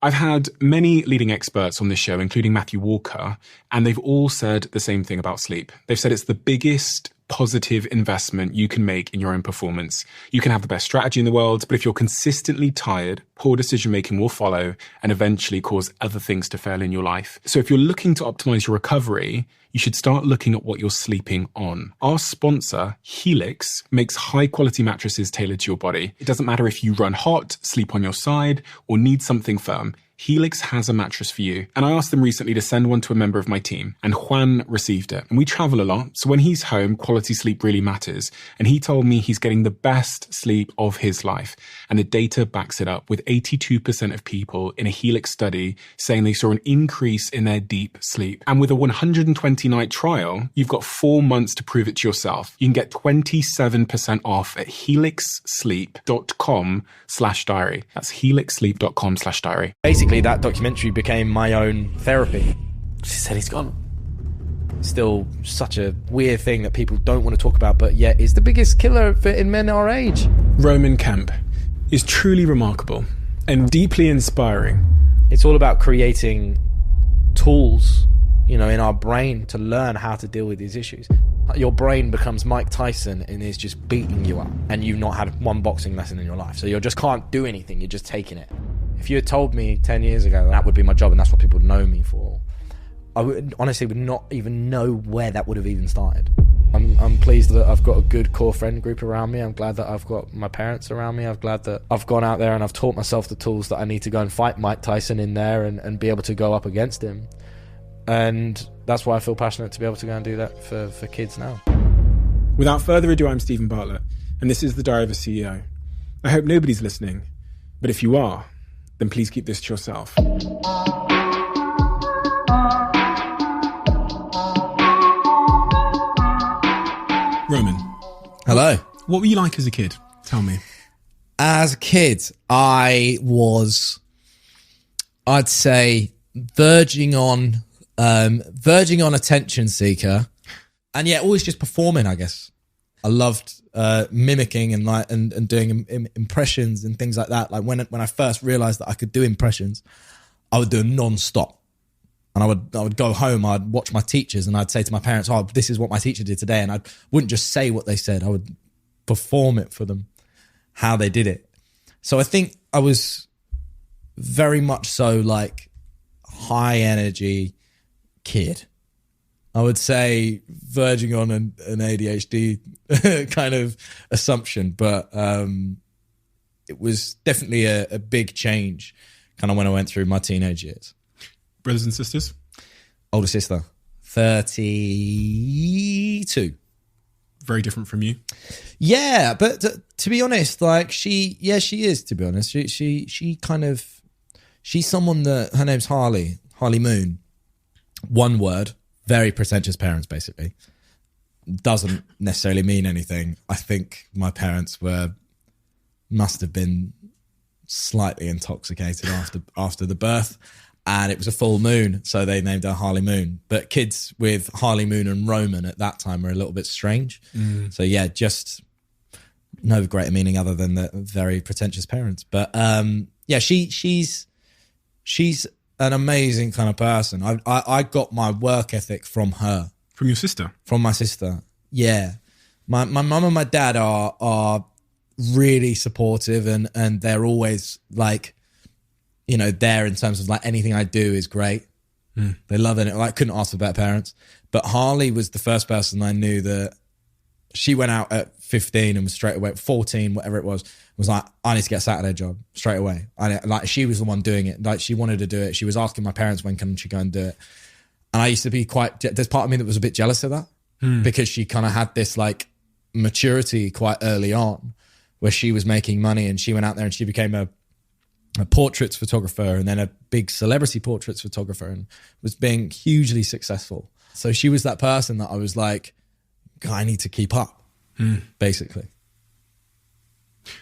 I've had many leading experts on this show, including Matthew Walker, and they've all said the same thing about sleep. They've said it's the biggest positive investment you can make in your own performance. You can have the best strategy in the world, but if you're consistently tired, poor decision-making will follow and eventually cause other things to fail in your life. So if you're looking to optimize your recovery, you should start looking at what you're sleeping on. Our sponsor, Helix, makes high-quality mattresses tailored to your body. It doesn't matter if you run hot, sleep on your side, or need something firm. Helix has a mattress for you. And I asked them recently to send one to a member of my team, and Juan received it. And we travel a lot, so when he's home, quality sleep really matters. And he told me he's getting the best sleep of his life. And the data backs it up, with 82% of people in a Helix study saying they saw an increase in their deep sleep. And with a 120-night trial, you've got 4 months to prove it to yourself. You can get 27% off at helixsleep.com/diary. That's helixsleep.com/diary. Basically, that documentary became my own therapy. She said he's gone. Still such a weird thing that people don't want to talk about, but yet is the biggest killer in men our age. Roman Kemp is truly remarkable and deeply inspiring. It's all about creating tools, in our brain to learn how to deal with these issues. Your brain becomes Mike Tyson and is just beating you up, and you've not had one boxing lesson in your life, so you just can't do anything. You're just taking it. If you had told me 10 years ago that would be my job and that's what people would know me for, I would not even know where that would have even started. I'm pleased that I've got a good core friend group around me. I'm glad that I've got my parents around me. I'm glad that I've gone out there and I've taught myself the tools that I need to go and fight Mike Tyson in there and be able to go up against him. And that's why I feel passionate to be able to go and do that for kids now. Without further ado, I'm Stephen Bartlett, and this is The Diary of a CEO. I hope nobody's listening, but if you are, then please keep this to yourself. Roman. Hello. What were you like as a kid? Tell me. As a kid, I was, I'd say, verging on attention seeker, and yet always just performing, I guess. I loved mimicking and doing impressions and things like that. Like when I first realized that I could do impressions, I would do them non-stop. And I would go home, I'd watch my teachers and I'd say to my parents, oh, this is what my teacher did today. And I wouldn't just say what they said, I would perform it for them, how they did it. So I think I was very much so like high energy kid. I would say verging on an ADHD kind of assumption, but it was definitely a big change kind of when I went through my teenage years. Brothers and sisters? Older sister, 32. Very different from you? Yeah, but to be honest, like she is, to be honest. She's someone that, her name's Harley Moon. One word. Very pretentious parents, basically. Doesn't necessarily mean anything. I think my parents must have been slightly intoxicated after the birth, and it was a full moon, so they named her Harley Moon. But kids with Harley Moon and Roman at that time were a little bit strange. So yeah, just no greater meaning other than the very pretentious parents. But yeah, she's an amazing kind of person. I got my work ethic from her. From your sister? From my sister, yeah. My mum and my dad are really supportive and they're always like, there in terms of like anything I do is great. They love it. I couldn't ask for better parents. But Harley was the first person I knew that she went out at 15 and was straight away, 14, whatever it was like, I need to get a Saturday job straight away. She was the one doing it. Like she wanted to do it. She was asking my parents, when can she go and do it? And I used to be there's part of me that was a bit jealous of that because she kind of had this like maturity quite early on where she was making money and she went out there and she became a portraits photographer and then a big celebrity portraits photographer and was being hugely successful. So she was that person that I was like, God, I need to keep up, basically.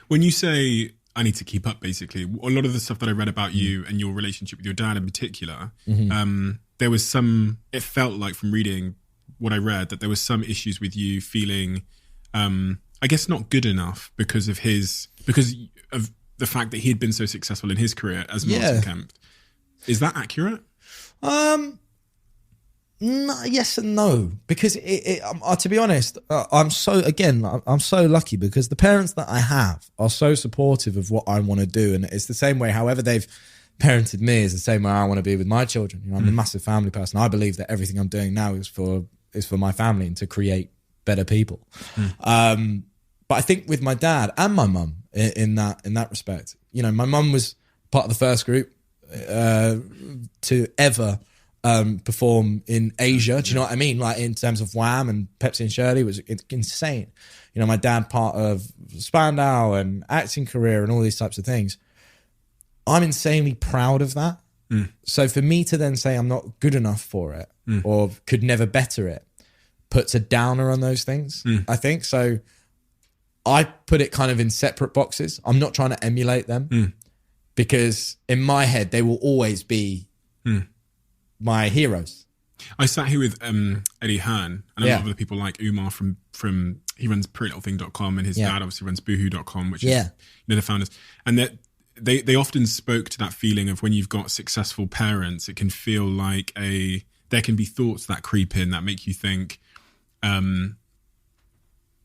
When you say I need to keep up, basically, a lot of the stuff that I read about you and your relationship with your dad in particular, there was it felt like from reading what I read that there was some issues with you feeling, I guess, not good enough because of the fact that he had been so successful in his career as Martin Kemp. Is that accurate? No, yes and no, because to be honest, I'm so lucky because the parents that I have are so supportive of what I want to do, and it's the same way. However they've parented me is the same way I want to be with my children. You know, I'm a massive family person. I believe that everything I'm doing now is for my family and to create better people. But I think with my dad and my mum in that respect, you know, my mum was part of the first group to ever perform in Asia. Do you know what I mean? Like in terms of Wham and Pepsi and Shirley, it's insane. You know, my dad part of Spandau and acting career and all these types of things. I'm insanely proud of that. So for me to then say I'm not good enough for it or could never better it puts a downer on those things, I think. So I put it kind of in separate boxes. I'm not trying to emulate them because in my head, they will always be my heroes. I sat here with Eddie Hearn and a lot of other people like Umar from he runs prettylittlething.com and his dad obviously runs boohoo.com, which is, you know, the founders. And that they often spoke to that feeling of when you've got successful parents, it can feel like there can be thoughts that creep in that make you think,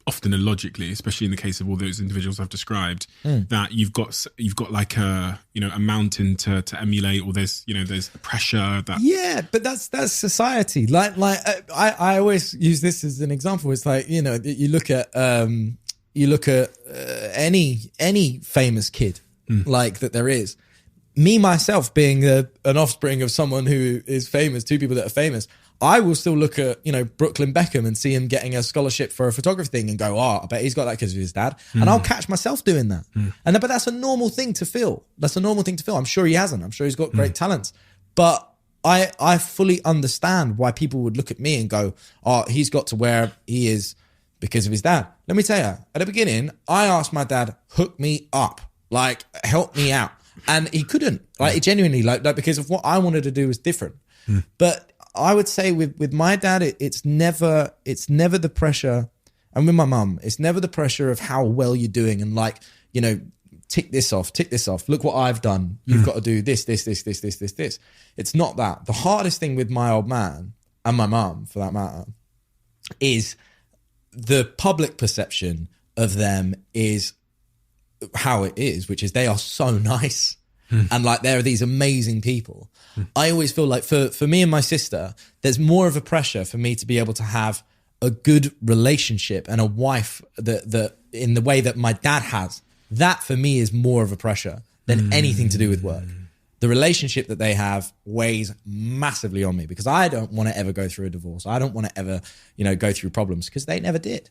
often illogically, especially in the case of all those individuals I've described, that you've got like a mountain to emulate, or there's pressure that but that's society. Like I always use this as an example. It's like, you know, you look at any famous kid like that there is. Me myself being an offspring of someone who is famous, two people that are famous, I will still look at, you know, Brooklyn Beckham and see him getting a scholarship for a photography thing and go, I bet he's got that because of his dad. And I'll catch myself doing that. But that's a normal thing to feel. I'm sure he hasn't. I'm sure he's got great talents. But I fully understand why people would look at me and go, he's got to where he is because of his dad. Let me tell you, at the beginning, I asked my dad, hook me up, like help me out. And he couldn't, like genuinely, like because of what I wanted to do was different. But I would say with my dad, it's never the pressure, and with my mum, it's never the pressure of how well you're doing and like, you know, tick this off. Look what I've done. You've got to do this. It's not that. The hardest thing with my old man and my mum, for that matter, is the public perception of them is how it is, which is they are so nice. And like they're these amazing people. I always feel like for me and my sister, there's more of a pressure for me to be able to have a good relationship and a wife that in the way that my dad has. That for me is more of a pressure than anything to do with work. The relationship that they have weighs massively on me because I don't want to ever go through a divorce. I don't want to ever, you know, go through problems because they never did.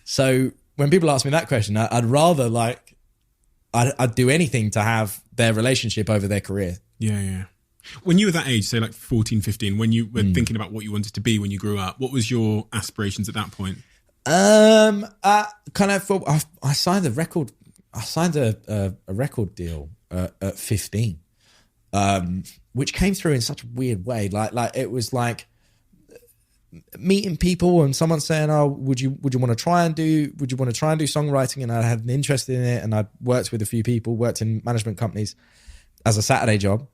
So when people ask me that question, I'd rather like, I'd do anything to have their relationship over their career. Yeah. When you were that age, say like 14, 15, when you were thinking about what you wanted to be when you grew up, what was your aspirations at that point? I signed a record. I signed a record deal at 15, which came through in such a weird way. Like it was like meeting people and someone saying, would you want to try and do songwriting? And I had an interest in it, and I'd worked with a few people, worked in management companies as a Saturday job.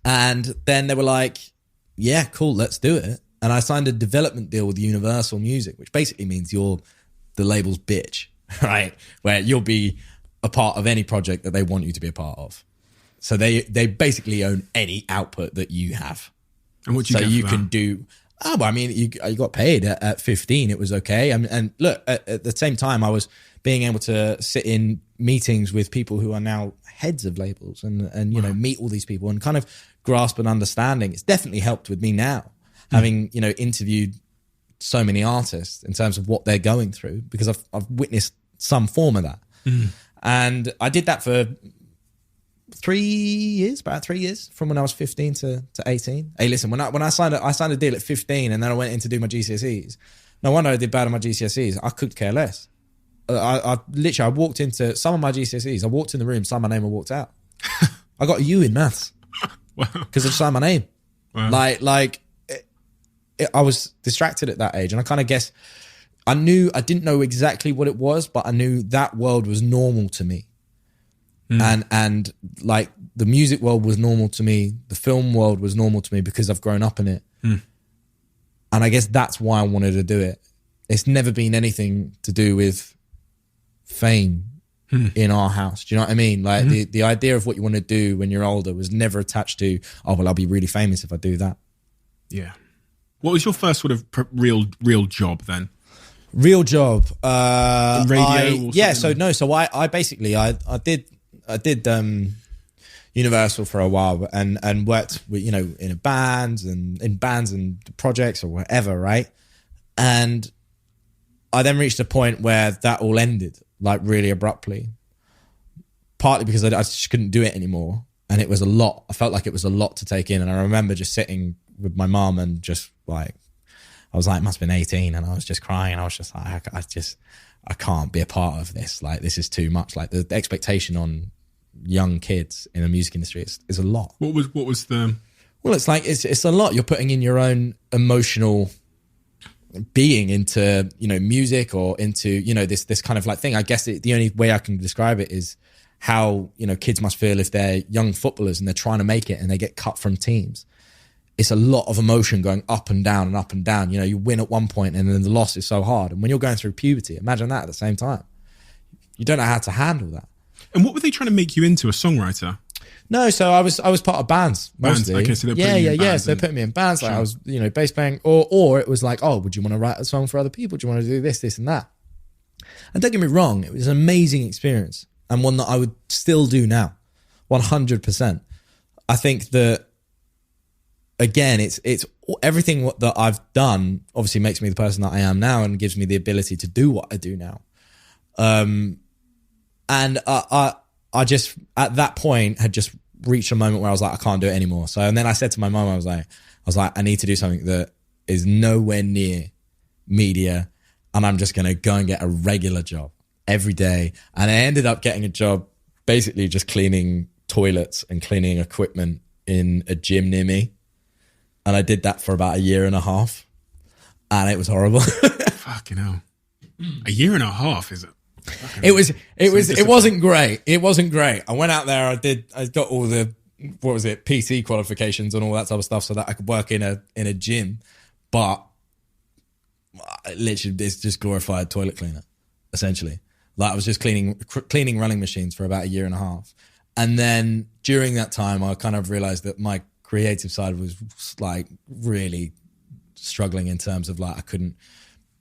And then they were like, yeah, cool, let's do it. And I signed a development deal with Universal Music, which basically means you're the label's bitch, right? Where you'll be a part of any project that they want you to be a part of. So they basically own any output that you have. And what do you get for that? Can do... Oh, but I mean, you got paid at 15. It was okay. And look, at the same time, I was being able to sit in meetings with people who are now heads of labels and you know, meet all these people and kind of grasp an understanding. It's definitely helped with me now, having, you know, interviewed so many artists in terms of what they're going through, because I've witnessed some form of that. And I did that for about 3 years, from when I was 15 to 18. Hey, listen, when I signed a deal at 15 and then I went in to do my GCSEs. No wonder I did bad on my GCSEs. I could care less. I walked into some of my GCSEs. I walked in the room, signed my name, and walked out. I got a U in maths because I signed my name. Wow. I was distracted at that age, and I kind of guess I didn't know exactly what it was, but I knew that world was normal to me. And like the music world was normal to me. The film world was normal to me because I've grown up in it. And I guess that's why I wanted to do it. It's never been anything to do with fame in our house. Do you know what I mean? Like the idea of what you want to do when you're older was never attached to, oh, well, I'll be really famous if I do that. Yeah. What was your first sort of real job then? Real job. Radio? So I basically, I did Universal for a while and worked with, in bands and projects or whatever, right? And I then reached a point where that all ended, like really abruptly. Partly because I just couldn't do it anymore. And it was a lot. I felt like it was a lot to take in. And I remember just sitting with my mum and just like, I was like, must have been 18. And I was just crying. And I was just like, I can't be a part of this. Like, this is too much. Like the expectation on young kids in the music industry is a lot. What was the... Well, it's like, it's a lot. You're putting in your own emotional being into, music or into, this kind of like thing. I guess the only way I can describe it is how, kids must feel if they're young footballers and they're trying to make it and they get cut from teams. It's a lot of emotion going up and down and up and down. You win at one point and then the loss is so hard. And when you're going through puberty, imagine that at the same time. You don't know how to handle that. And what were they trying to make you into, a songwriter? No, so I was part of bands mostly. Okay, so they're putting you in bands. So they put me in bands. Like I was, bass playing, or it was like, oh, would you want to write a song for other people? Do you want to do this, and that? And don't get me wrong, it was an amazing experience and one that I would still do now, 100%. I think that again, it's everything that I've done obviously makes me the person that I am now and gives me the ability to do what I do now. And I just, at that point, had just reached a moment where I was like, I can't do it anymore. So, and then I said to my mum, I was like, I need to do something that is nowhere near media. And I'm just going to go and get a regular job every day. And I ended up getting a job basically just cleaning toilets and cleaning equipment in a gym near me. And I did that for about 1.5 years. And it was horrible. Fucking hell. 1.5 years, is it? It wasn't great. It wasn't great. I went out there. I got all the, PC qualifications and all that type of stuff so that I could work in a gym. But literally, it's just glorified toilet cleaner, essentially. Like I was just cleaning running machines for about 1.5 years. And then during that time, I kind of realized that my creative side was like really struggling in terms of like,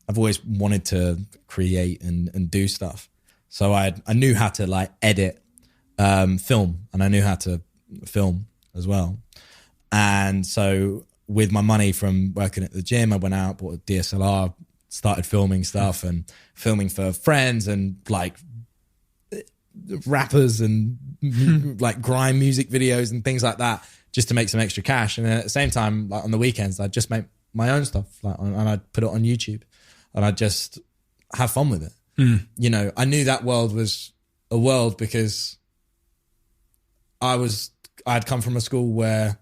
I've always wanted to create and do stuff. So I knew how to like edit, film, and I knew how to film as well. And so with my money from working at the gym, I went out, bought a DSLR, started filming stuff and filming for friends and like rappers and like grime music videos and things like that, just to make some extra cash. And then at the same time, like on the weekends, I'd just make my own stuff, like, and I'd put it on YouTube. And I'd just have fun with it. I knew that world was a world because I'd come from a school where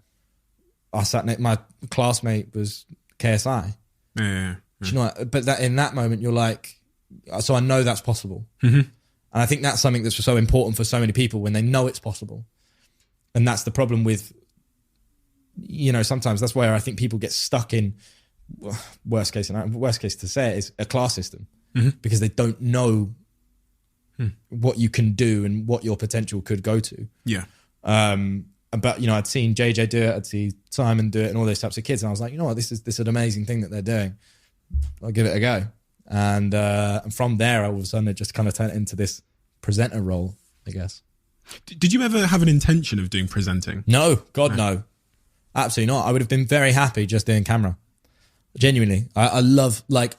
I sat next, my classmate was KSI. Yeah. Do you know what? But in that moment, you're like, so I know that's possible. And I think that's something that's so important for so many people when they know it's possible. And that's the problem with, sometimes that's where I think people get stuck in, worst case to say it is a class system, because they don't know what you can do and what your potential could go to. Yeah. But I'd seen JJ do it, I'd see Simon do it, and all those types of kids, and I was like, you know what, this is an amazing thing that they're doing. I'll give it a go. And from there, all of a sudden, it just kind of turned into this presenter role, I guess. Did you ever have an intention of doing presenting? No, God, no. Absolutely not. I would have been very happy just doing camera. Genuinely. I love, like,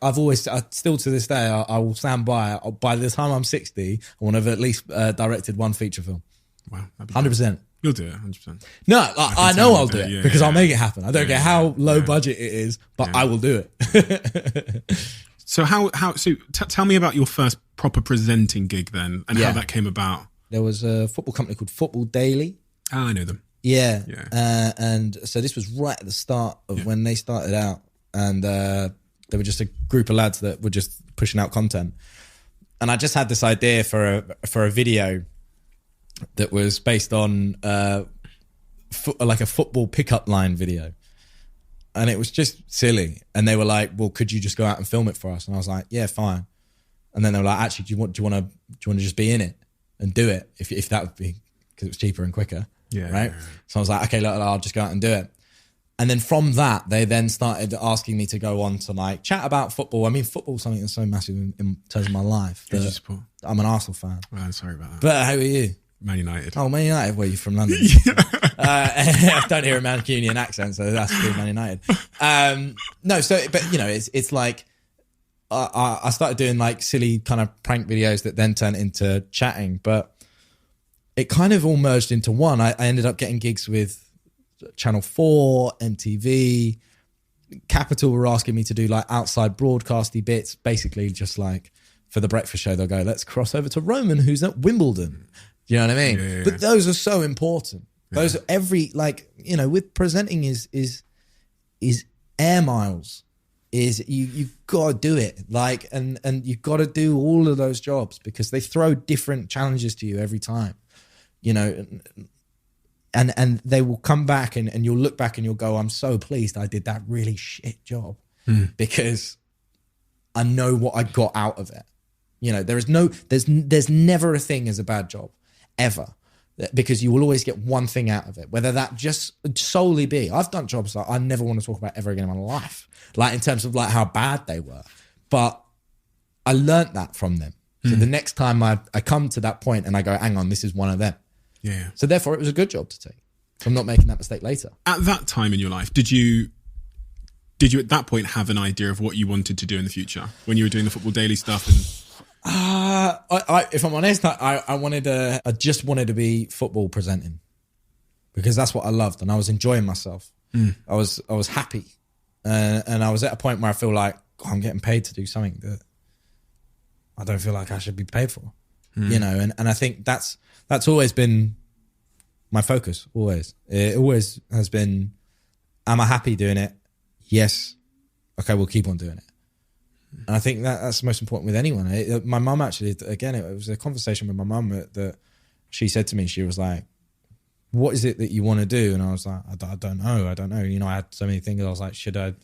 still to this day, I will stand by the time I'm 60, I want to have at least directed one feature film. Wow. 100%. You'll do it, 100%. No, I know I'll do it because I'll make it happen. I don't care how low budget it is, but I will do it. So tell me about your first proper presenting gig then, and how that came about. There was a football company called Football Daily. Oh, I know them. Yeah. And so this was right at the start of when they started out. And they were just a group of lads that were just pushing out content. And I just had this idea for a video that was based on like a football pickup line video. And it was just silly. And they were like, well, could you just go out and film it for us? And I was like, yeah, fine. And then they were like, actually, do you want to just be in it and do it? If that would be, because it was cheaper and quicker. Yeah. Right. Yeah. So I was like, okay, look, I'll just go out and do it. And then from that, they then started asking me to go on to like chat about football. I mean, football is something that's so massive in terms of my life. Who do you support? I'm an Arsenal fan. Well, I'm sorry about that. But how are you? Man United. Oh, Man United. Where are you from? London? I don't hear a Mancunian accent, so that's good, Man United. No, so, but you know, it's like, I started doing like silly kind of prank videos that then turned into chatting, but it kind of all merged into one. I ended up getting gigs with Channel 4, MTV, Capital were asking me to do like outside broadcasty bits, basically just like for the breakfast show, they'll go, let's cross over to Roman, who's at Wimbledon. You know what I mean? Yeah. But those are so important. Yeah. Those are every, like, you know, with presenting is air miles. Is you gotta do it, like, and you gotta do all of those jobs because they throw different challenges to you every time, you know, and they will come back and you'll look back and you'll go, I'm so pleased I did that really shit job because I know what I got out of it. You know, there's never a thing as a bad job ever. Because you will always get one thing out of it, whether that just solely be, I've done jobs that I never want to talk about ever again in my life, like in terms of like how bad they were, but I learned that from them. So the next time I come to that point and I go, hang on, this is one of them. Yeah. So therefore it was a good job to take. So I'm not making that mistake later. At that time in your life, did you at that point have an idea of what you wanted to do in the future when you were doing the Football Daily stuff and... if I'm honest, I just wanted to be football presenting because that's what I loved and I was enjoying myself. I was happy, and I was at a point where I feel like I'm getting paid to do something that I don't feel like I should be paid for, you know. And I think that's always been my focus. It always has been. Am I happy doing it? Yes. Okay, we'll keep on doing it. And I think that's the most important with anyone. My mum actually, again, it was a conversation with my mum that she said to me, she was like, what is it that you want to do? And I was like, I don't know. You know, I had so many things. I was like, should I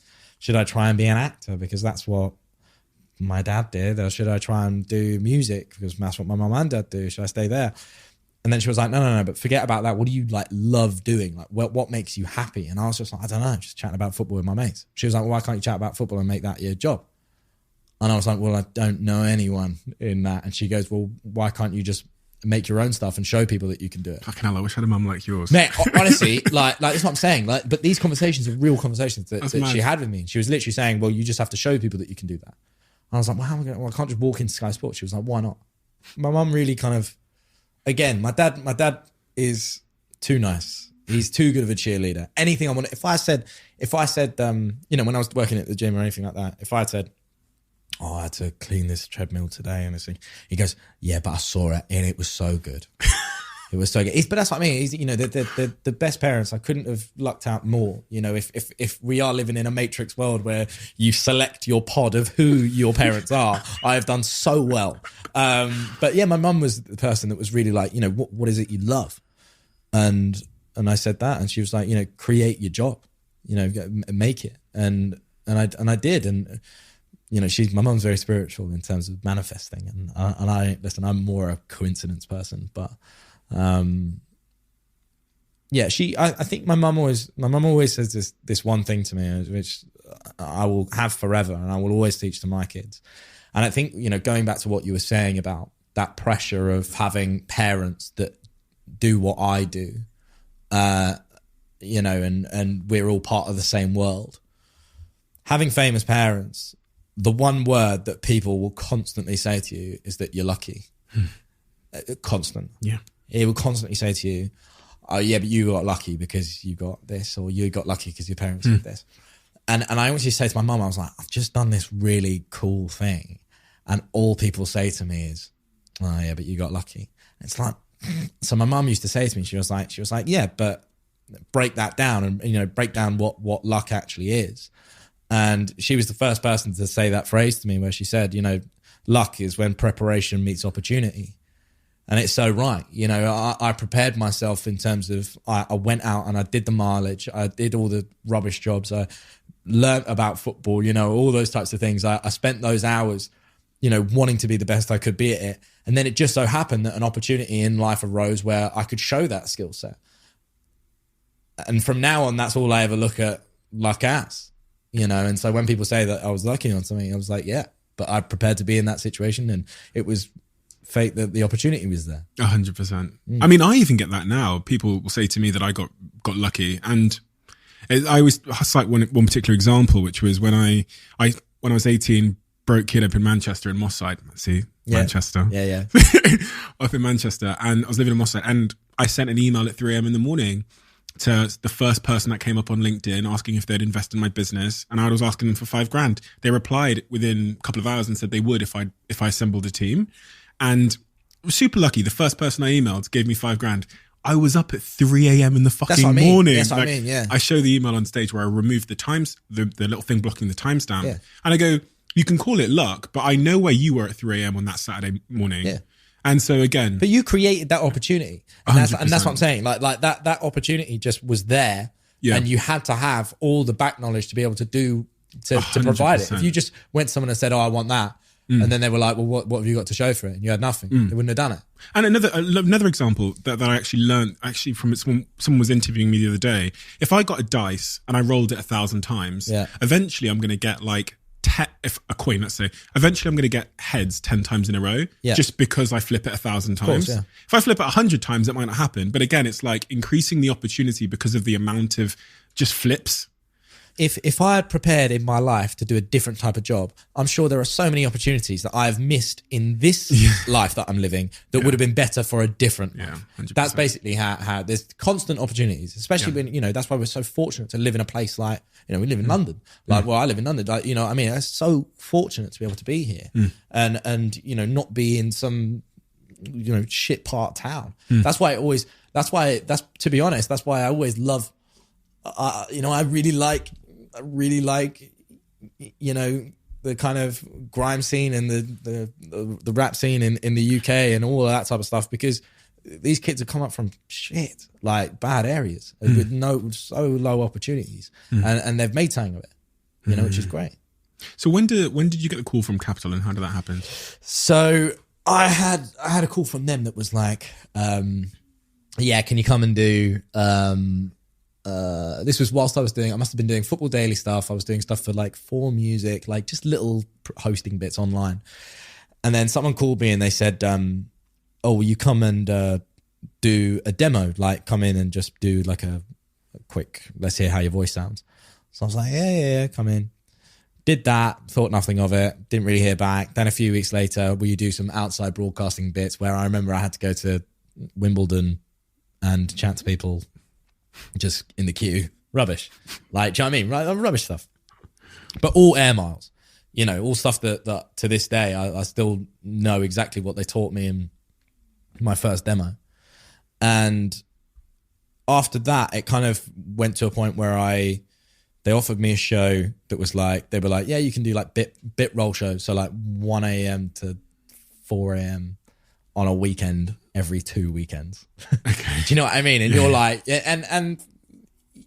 try and be an actor? Because that's what my dad did. Or should I try and do music? Because that's what my mum and dad do. Should I stay there? And then she was like, no, but forget about that. What do you like love doing? Like what makes you happy? And I was just like, I don't know, just chatting about football with my mates. She was like, well, why can't you chat about football and make that your job? And I was like, well, I don't know anyone in that. And she goes, well, why can't you just make your own stuff and show people that you can do it? Fucking hell, I wish I had a mum like yours. Mate, honestly, like that's what I'm saying. Like, but these conversations are real conversations that she had with me. She was literally saying, well, you just have to show people that you can do that. And I was like, well, how am I going to, well, I can't just walk into Sky Sports. She was like, why not? My mum really kind of, again, my dad is too nice. He's too good of a cheerleader. Anything I want, if I said, you know, when I was working at the gym or anything like that, if I had said, oh, I had to clean this treadmill today and this thing, he goes, yeah, but I saw it and it was so good. It was so good. But that's what I mean. He's, you know, the best parents. I couldn't have lucked out more. You know, if we are living in a matrix world where you select your pod of who your parents are, I have done so well. But yeah, my mum was the person that was really like, you know, what is it you love? And I said that, and she was like, you know, create your job, you know, make it. And I did. And you know, my mum's very spiritual in terms of manifesting, and listen, I'm more a coincidence person, but yeah, I think my mum always says this one thing to me, which I will have forever, and I will always teach to my kids. And I think, you know, going back to what you were saying about that pressure of having parents that do what I do, you know, and we're all part of the same world. Having famous parents, the one word that people will constantly say to you is that you're lucky. Constant. Yeah. He will constantly say to you, oh yeah, but you got lucky because you got this, or you got lucky because your parents did this. And I always say to my mum, I was like, I've just done this really cool thing. And all people say to me is, oh yeah, but you got lucky. And it's like, so my mum used to say to me, she was like, yeah, but break that down and, you know, break down what luck actually is. And she was the first person to say that phrase to me, where she said, you know, luck is when preparation meets opportunity. And it's so right. You know, I prepared myself in terms of, I went out and I did the mileage. I did all the rubbish jobs. I learned about football, you know, all those types of things. I spent those hours, you know, wanting to be the best I could be at it. And then it just so happened that an opportunity in life arose where I could show that skill set. And from now on, that's all I ever look at luck as, you know. And so when people say that I was lucky on something, I was like, yeah, but I prepared to be in that situation, and it was fate that the opportunity was there. 100%. I mean, I even get that now. People will say to me that I got lucky, and I always cite one particular example, which was when I was 18, broke kid up in Manchester in Moss Side. See, Manchester. Yeah. Up in Manchester, and I was living in Moss Side, and I sent an email at 3 a.m. in the morning to the first person that came up on LinkedIn asking if they'd invest in my business, and I was asking them for $5,000. They replied within a couple of hours and said they would if I assembled a team. And I was super lucky. The first person I emailed gave me $5,000. I was up at 3 a.m. in the fucking morning. That's what I mean, yeah. I show the email on stage where I removed the little thing blocking the timestamp. Yeah. And I go, you can call it luck, but I know where you were at 3 a.m. on that Saturday morning. Yeah. And so again, but you created that opportunity, and that's what I'm saying. Like that opportunity just was there, and you had to have all the back knowledge to be able to provide it. If you just went to someone and said, "Oh, I want that," and then they were like, "Well, what have you got to show for it?" and you had nothing, they wouldn't have done it. And another example that I actually learned from someone was interviewing me the other day. If I got a dice and I rolled it 1,000 times, eventually I'm going to get like. If a coin, let's say, eventually I'm going to get heads 10 times in a row, just because I flip it 1,000 times. Course, yeah. If I flip it 100 times, it might not happen. But again, it's like increasing the opportunity because of the amount of just flips. If I had prepared in my life to do a different type of job, I'm sure there are so many opportunities that I have missed in this life that I'm living that would have been better for a different life. 100%. That's basically how there's constant opportunities, especially when, you know, that's why we're so fortunate to live in a place like, you know, we live in London. Like, well, I live in London. Like, you know, I mean, it's so fortunate to be able to be here and, you know, not be in some, you know, shit part town. That's why to be honest, that's why I always love, you know, I really like, you know, the kind of grime scene and the rap scene in the UK and all of that type of stuff, because these kids have come up from shit, like bad areas with so low opportunities, and they've made something of it, you know, which is great. So when did you get the call from Capital, and how did that happen? So I had a call from them that was like, can you come and do, this was whilst I must have been doing Football Daily stuff. I was doing stuff for like 4 Music, like just little hosting bits online. And then someone called me and they said, will you come and do a demo? Like come in and just do like a quick, let's hear how your voice sounds. So I was like, yeah, come in. Did that, thought nothing of it, didn't really hear back. Then a few weeks later, will you do some outside broadcasting bits, where I remember I had to go to Wimbledon and chat to people just in the queue. Rubbish. Like, do you know what I mean? Right, rubbish stuff. But all air miles. You know, all stuff that to this day, I still know exactly what they taught me in my first demo. And after that, it kind of went to a point where they offered me a show that was like, they were like, yeah, you can do like bit roll shows. So like 1 a.m. to 4 a.m. on a weekend every 2 weekends. Okay. Do you know what I mean? And you're like, and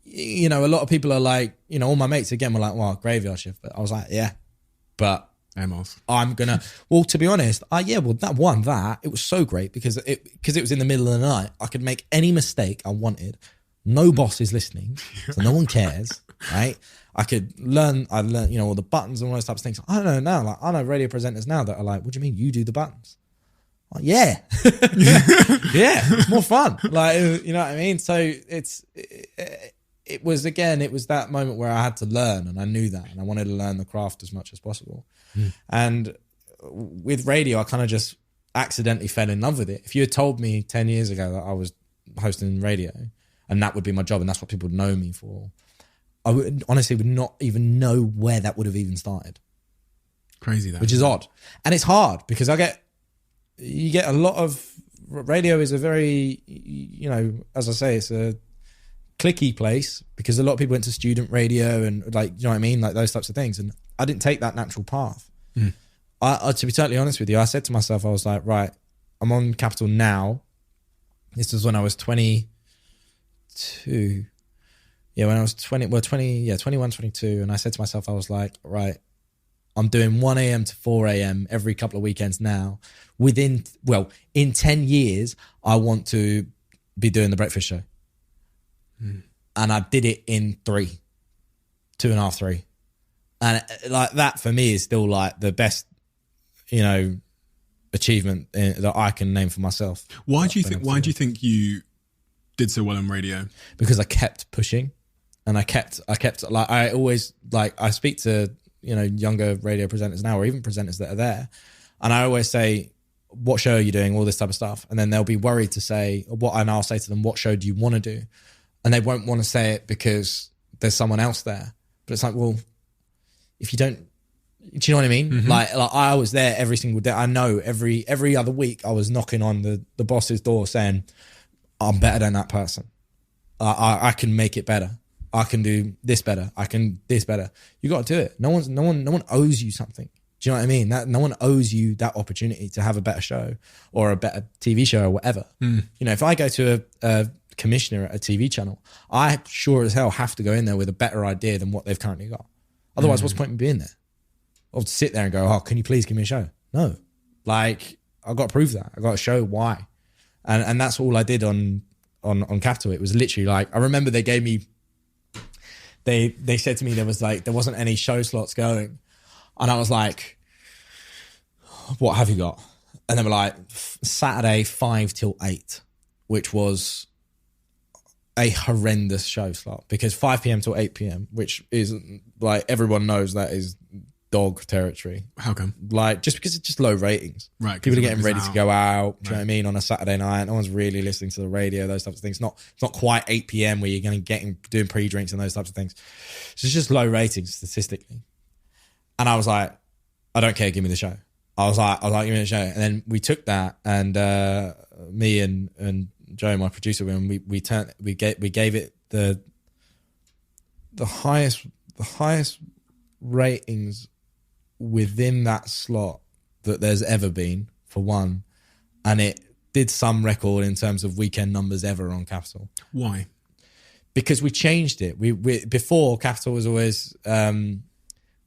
you know, a lot of people are like, you know, all my mates again were like, well, graveyard shift. But I was like, yeah, but I'm gonna. Well, to be honest, it was so great because it was in the middle of the night. I could make any mistake I wanted. No boss is listening, so no one cares, right? I learned, you know, all the buttons and all those types of things. I don't know now. Like, I know radio presenters now that are like, what do you mean you do the buttons? Like, yeah, yeah, it's more fun. Like, you know what I mean? So it was that moment where I had to learn, and I knew that, and I wanted to learn the craft as much as possible. And with radio, I kind of just accidentally fell in love with it. If you had told me 10 years ago that I was hosting radio and that would be my job and that's what people would know me for, I would not even know where that would have even started. Crazy that. Which is odd. And it's hard because you get a lot of, radio is a very, you know, as I say, it's a clicky place because a lot of people went to student radio and, like, you know what I mean? Like those types of things. And I didn't take that natural path. To be totally honest with you, I said to myself, I was like, right, I'm on Capital now. This was when I was 22. Yeah, when I was 21, 22. And I said to myself, I was like, right, I'm doing 1 a.m. to 4 a.m. every couple of weekends now. In 10 years, I want to be doing the breakfast show. And I did it in 2.5, 3. And like that for me is still like the best, achievement that I can name for myself. Why do you think you did so well on radio? Because I kept pushing, and I kept like, I always, like, I speak to, younger radio presenters now, or even presenters that are there. And I always say, what show are you doing? All this type of stuff. And then they'll be worried to say and I'll say to them, what show do you want to do? And they won't want to say it because there's someone else there. But it's like, well, if you don't, do you know what I mean? Mm-hmm. Like I was there every single day. I know every other week I was knocking on the boss's door saying, I'm better than that person. I can make it better. I can do this better. I can this better. You got to do it. No one owes you something. Do you know what I mean? No one owes you that opportunity to have a better show or a better TV show or whatever. If I go to a commissioner at a TV channel, I sure as hell have to go in there with a better idea than what they've currently got. Otherwise, what's the point in being there? I'll sit there and go, oh, can you please give me a show? No. Like, I've got to prove that. I've got to show why. And that's all I did on Capital. It was literally like, I remember they gave me, they said to me there wasn't any show slots going. And I was like, what have you got? And they were like, Saturday 5 till 8, which was a horrendous show slot, because 5 p.m. till 8 p.m., which is like, everyone knows that is dog territory. How come? Like, just because it's just low ratings. Right. People are getting ready to go out. Do you know what I mean? On a Saturday night, no one's really listening to the radio, those types of things. It's not quite 8 p.m. where you're going to doing pre-drinks and those types of things. So it's just low ratings statistically. And I was like, I don't care, give me the show. I was like, give me the show. And then we took that, and me and Joe, my producer, when we gave it the highest ratings within that slot that there's ever been, for one, and it did some record in terms of weekend numbers ever on Capital. Why? Because we changed it. We before, Capital was always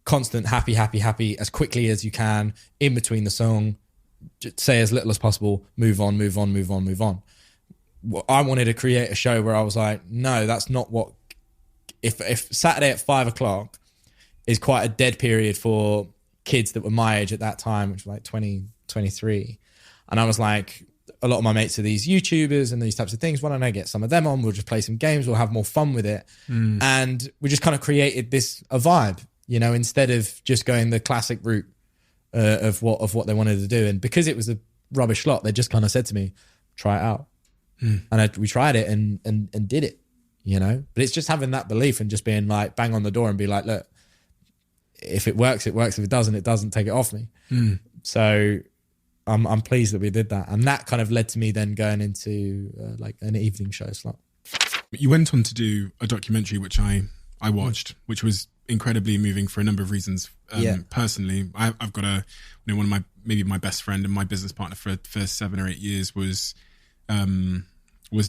constant happy as quickly as you can in between the song, just say as little as possible, move on. I wanted to create a show where I was like, no, that's not what. If Saturday at 5 o'clock is quite a dead period for kids that were my age at that time, which was like 20, 23. And I was like, a lot of my mates are these YouTubers and these types of things. Why don't I get some of them on? We'll just play some games. We'll have more fun with it. And we just kind of created a vibe, instead of just going the classic route of what they wanted to do. And because it was a rubbish slot, they just kind of said to me, try it out. And we tried it and did it, But it's just having that belief and just being like, bang on the door and be like, look, if it works, it works. If it doesn't, take it off me. So I'm pleased that we did that. And that kind of led to me then going into like an evening show slot. You went on to do a documentary, which I watched, which was incredibly moving for a number of reasons. Personally, I've got one of my best friend and my business partner for 7 or 8 years was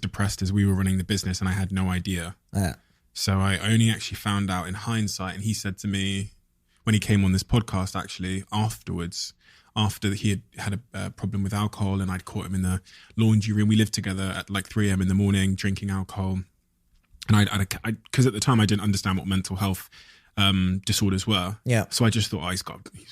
depressed as we were running the business, and I had no idea. So I only actually found out in hindsight, and he said to me when he came on this podcast, actually afterwards, after he had a problem with alcohol, and I'd caught him in the laundry room. We lived together at like 3 a.m. in the morning drinking alcohol, and I because at the time I didn't understand what mental health disorders were. So I just thought,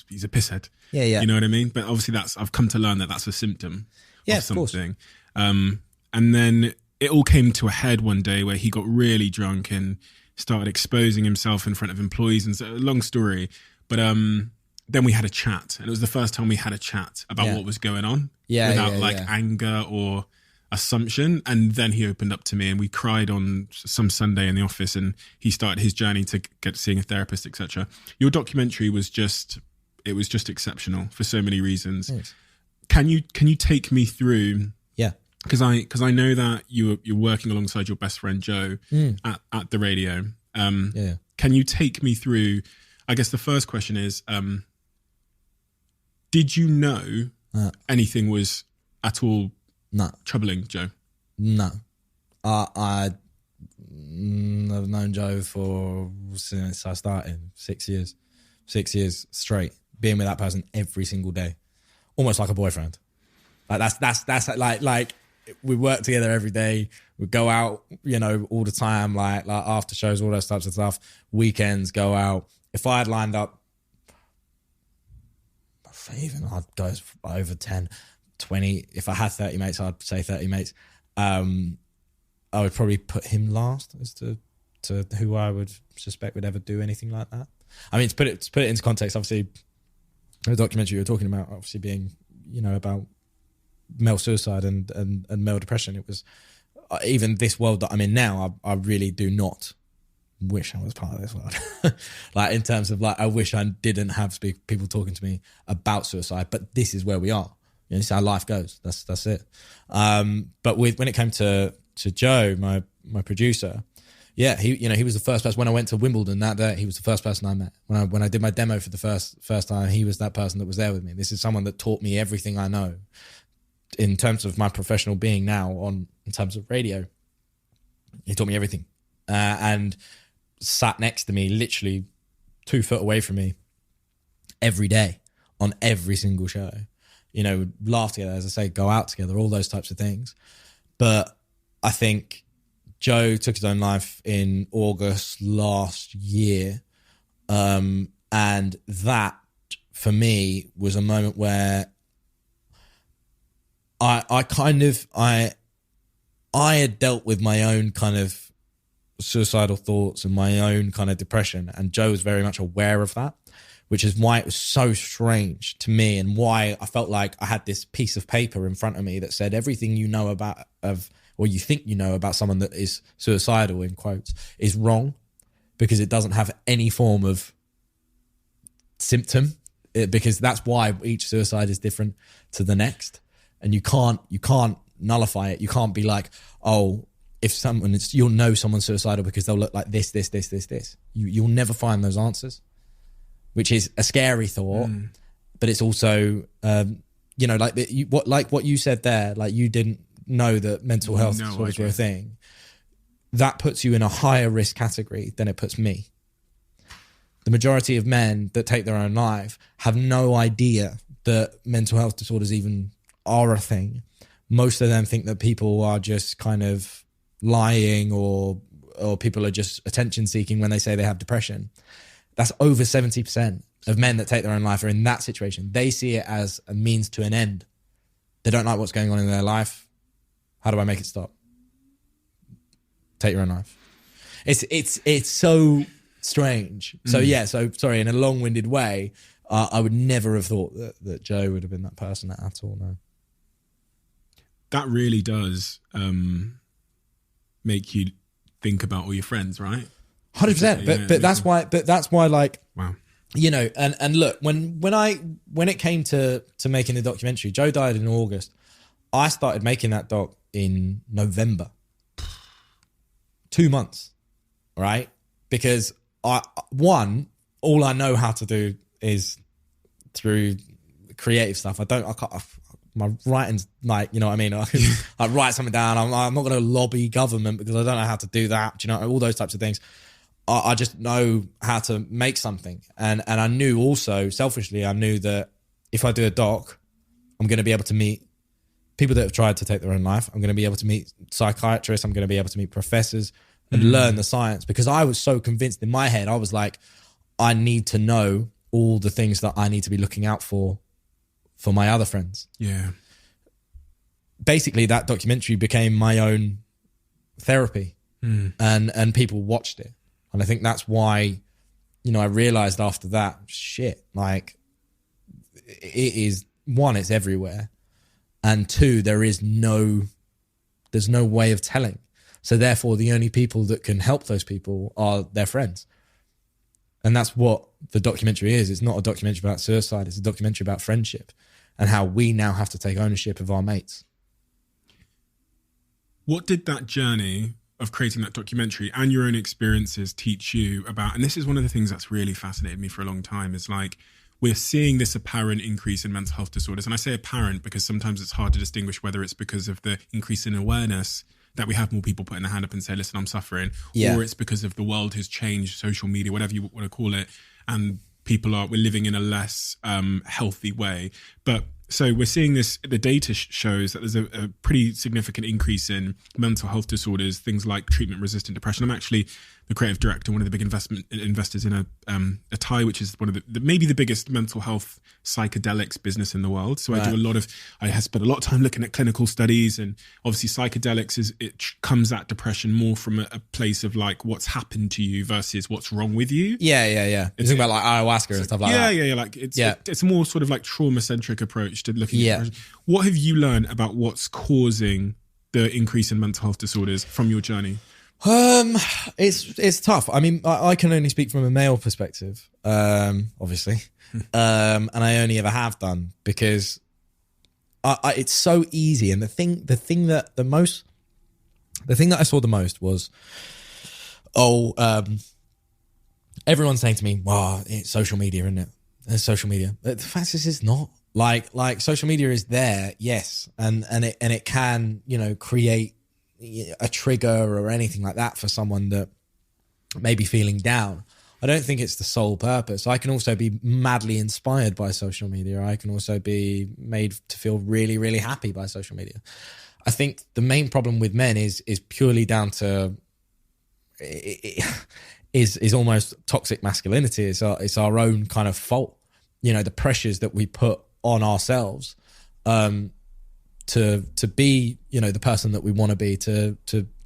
he's a pisshead. You know what I mean? But obviously I've come to learn that that's a symptom of something. And then it all came to a head one day where he got really drunk and started exposing himself in front of employees. And so, long story, but then we had a chat, and it was the first time we had a chat about what was going on without anger or assumption. And then he opened up to me, and we cried on some Sunday in the office, and he started his journey to get seeing a therapist, etc. Your documentary was just exceptional for so many reasons. Thanks. Can you take me through? Because I know that you're working alongside your best friend Joe at the radio. Can you take me through? I guess the first question is, did you know anything was at all No. troubling, Joe? No. I've known Joe since I started, 6 years. 6 years straight, being with that person every single day, almost like a boyfriend. Like that's like we work together every day. We go out, all the time, like after shows, all those types of stuff. Weekends, go out. If I had lined up, I'd go over 10, 20. If I had 30 mates, I'd say 30 mates. I would probably put him last as to who I would suspect would ever do anything like that. I mean, to put it into context, obviously, the documentary you were talking about, obviously being, about male suicide and male depression. It was even this world that I'm in now. I really do not wish I was part of this world. Like in terms of I wish I didn't have people talking to me about suicide. But this is where we are. This is how life goes. That's it. But when it came to Joe, my producer. Yeah, he was the first person when I went to Wimbledon that day. He was the first person I met when I did my demo for the first time. He was that person that was there with me. This is someone that taught me everything I know in terms of my professional being now in terms of radio. He taught me everything, and sat next to me, literally 2 foot away from me, every day on every single show. Laugh together, as I say, go out together, all those types of things. But I think Joe took his own life in August last year. And that, for me, was a moment where I had dealt with my own kind of suicidal thoughts and my own kind of depression. And Joe was very much aware of that, which is why it was so strange to me and why I felt like I had this piece of paper in front of me that said everything you know or you think you know about someone that is suicidal, in quotes, is wrong because it doesn't have any form of symptom, because that's why each suicide is different to the next. And you can't nullify it. You can't be like, oh, you'll know someone's suicidal because they'll look like this. You'll never find those answers, which is a scary thought, but it's also, what you said there, like you didn't know that mental health disorders were a thing. That puts you in a higher risk category than it puts me. The majority of men that take their own life have no idea that mental health disorders even are a thing. Most of them think that people are just kind of lying or people are just attention seeking when they say they have depression. That's over 70% of men that take their own life are in that situation. They see it as a means to an end. They don't like what's going on in their life. How do I make it stop? Take your own life. It's so strange. So sorry, in a long-winded way, I would never have thought that Joe would have been that person at all. No. That really does make you think about all your friends, right? 100%. But that's why, like, wow. And look, when it came to making the documentary, Joe died in August. I started making that doc in November. 2 months, right? Because all I know how to do is through creative stuff. My writing's like, you know what I mean? I write something down. I'm not going to lobby government because I don't know how to do that. Do you know, all those types of things. I just know how to make something. And I knew also, selfishly, I knew that if I do a doc, I'm going to be able to meet people that have tried to take their own life. I'm going to be able to meet psychiatrists. I'm going to be able to meet professors and learn the science, because I was so convinced in my head. I was like, I need to know all the things that I need to be looking out for my other friends. Yeah. Basically, that documentary became my own therapy, and people watched it. And I think that's why, I realized after that, like, it is, one, it's everywhere. And two, there's no way of telling. So therefore, the only people that can help those people are their friends. And that's what the documentary is. It's not a documentary about suicide. It's a documentary about friendship and how we now have to take ownership of our mates. What did that journey of creating that documentary and your own experiences teach you about? And this is one of the things that's really fascinated me for a long time, is like, we're seeing this apparent increase in mental health disorders. And I say apparent because sometimes it's hard to distinguish whether it's because of the increase in awareness that we have more people putting their hand up and say, listen, I'm suffering, or it's because of the world has changed, social media, whatever you want to call it, and we're living in a less healthy way. But so we're seeing this, the data shows that there's a pretty significant increase in mental health disorders, things like treatment-resistant depression. I'm actually the creative director, one of the big investors in a Thai, which is one of the maybe the biggest mental health psychedelics business in the world. So I have spent a lot of time looking at clinical studies, and obviously psychedelics comes at depression more from a place of like what's happened to you versus what's wrong with you. Yeah. It's talking about like ayahuasca and stuff like that. Yeah. Like it's a more sort of like trauma-centric approach to looking at depression. What have you learned about what's causing the increase in mental health disorders from your journey? It's tough. I mean, I can only speak from a male perspective, obviously, and I only ever have done because it's so easy. And the thing that I saw the most was, everyone's saying to me, "Wow, it's social media, isn't it? It's social media." But the fact is, it's not. Like social media is there, yes, and it can, create a trigger or anything like that for someone that may be feeling down. I don't think it's the sole purpose. I can also be madly inspired by social media. I can also be made to feel really, really happy by social media. I think the main problem with men is purely down to is almost toxic masculinity. It's our own kind of fault. The pressures that we put on ourselves to be, the person that we want to be, to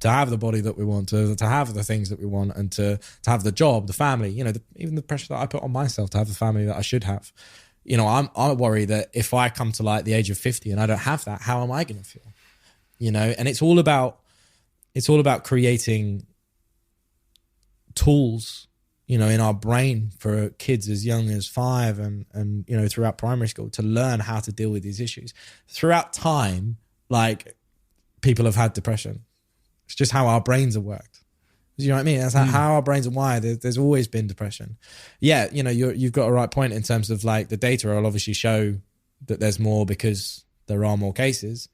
have the body that we want, to have the things that we want, and to have the job, the family, even the pressure that I put on myself to have the family that I should have. I worry that if I come to like the age of 50 and I don't have that, how am I going to feel? And it's all about creating tools, in our brain for kids as young as 5 and throughout primary school to learn how to deal with these issues. Throughout time, like, people have had depression. It's just how our brains have worked. You know what I mean? That's how our brains are wired. There's always been depression. Yeah, you've got a right point in terms of like the data will obviously show that there's more because there are more cases.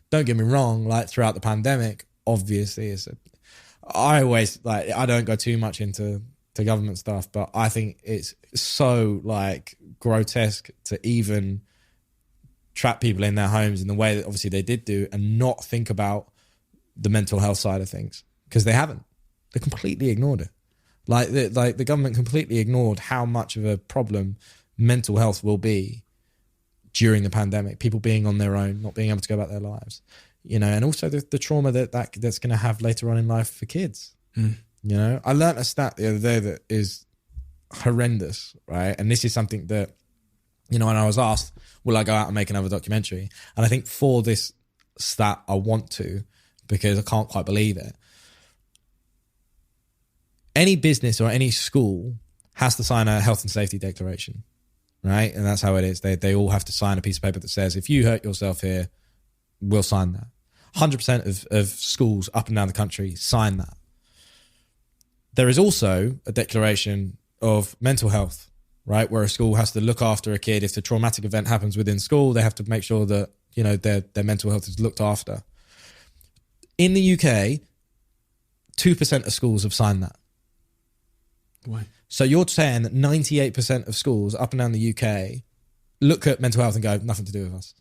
Don't get me wrong, like throughout the pandemic, obviously I don't go too much into government stuff, but I think it's so like grotesque to even trap people in their homes in the way that obviously they did do and not think about the mental health side of things, because they haven't. They completely ignored it. Like the government completely ignored how much of a problem mental health will be during the pandemic. People being on their own, not being able to go about their lives, and also the trauma that's going to have later on in life for kids. I learned a stat the other day that is horrendous, right? And this is something that, when I was asked, will I go out and make another documentary? And I think for this stat, I want to, because I can't quite believe it. Any business or any school has to sign a health and safety declaration, right? And that's how it is. They all have to sign a piece of paper that says, if you hurt yourself here, we'll sign that. 100% of schools up and down the country sign that. There is also a declaration of mental health, right? Where a school has to look after a kid. If a traumatic event happens within school, they have to make sure that, their mental health is looked after. In the UK, 2% of schools have signed that. Why? So you're saying that 98% of schools up and down the UK look at mental health and go, nothing to do with us.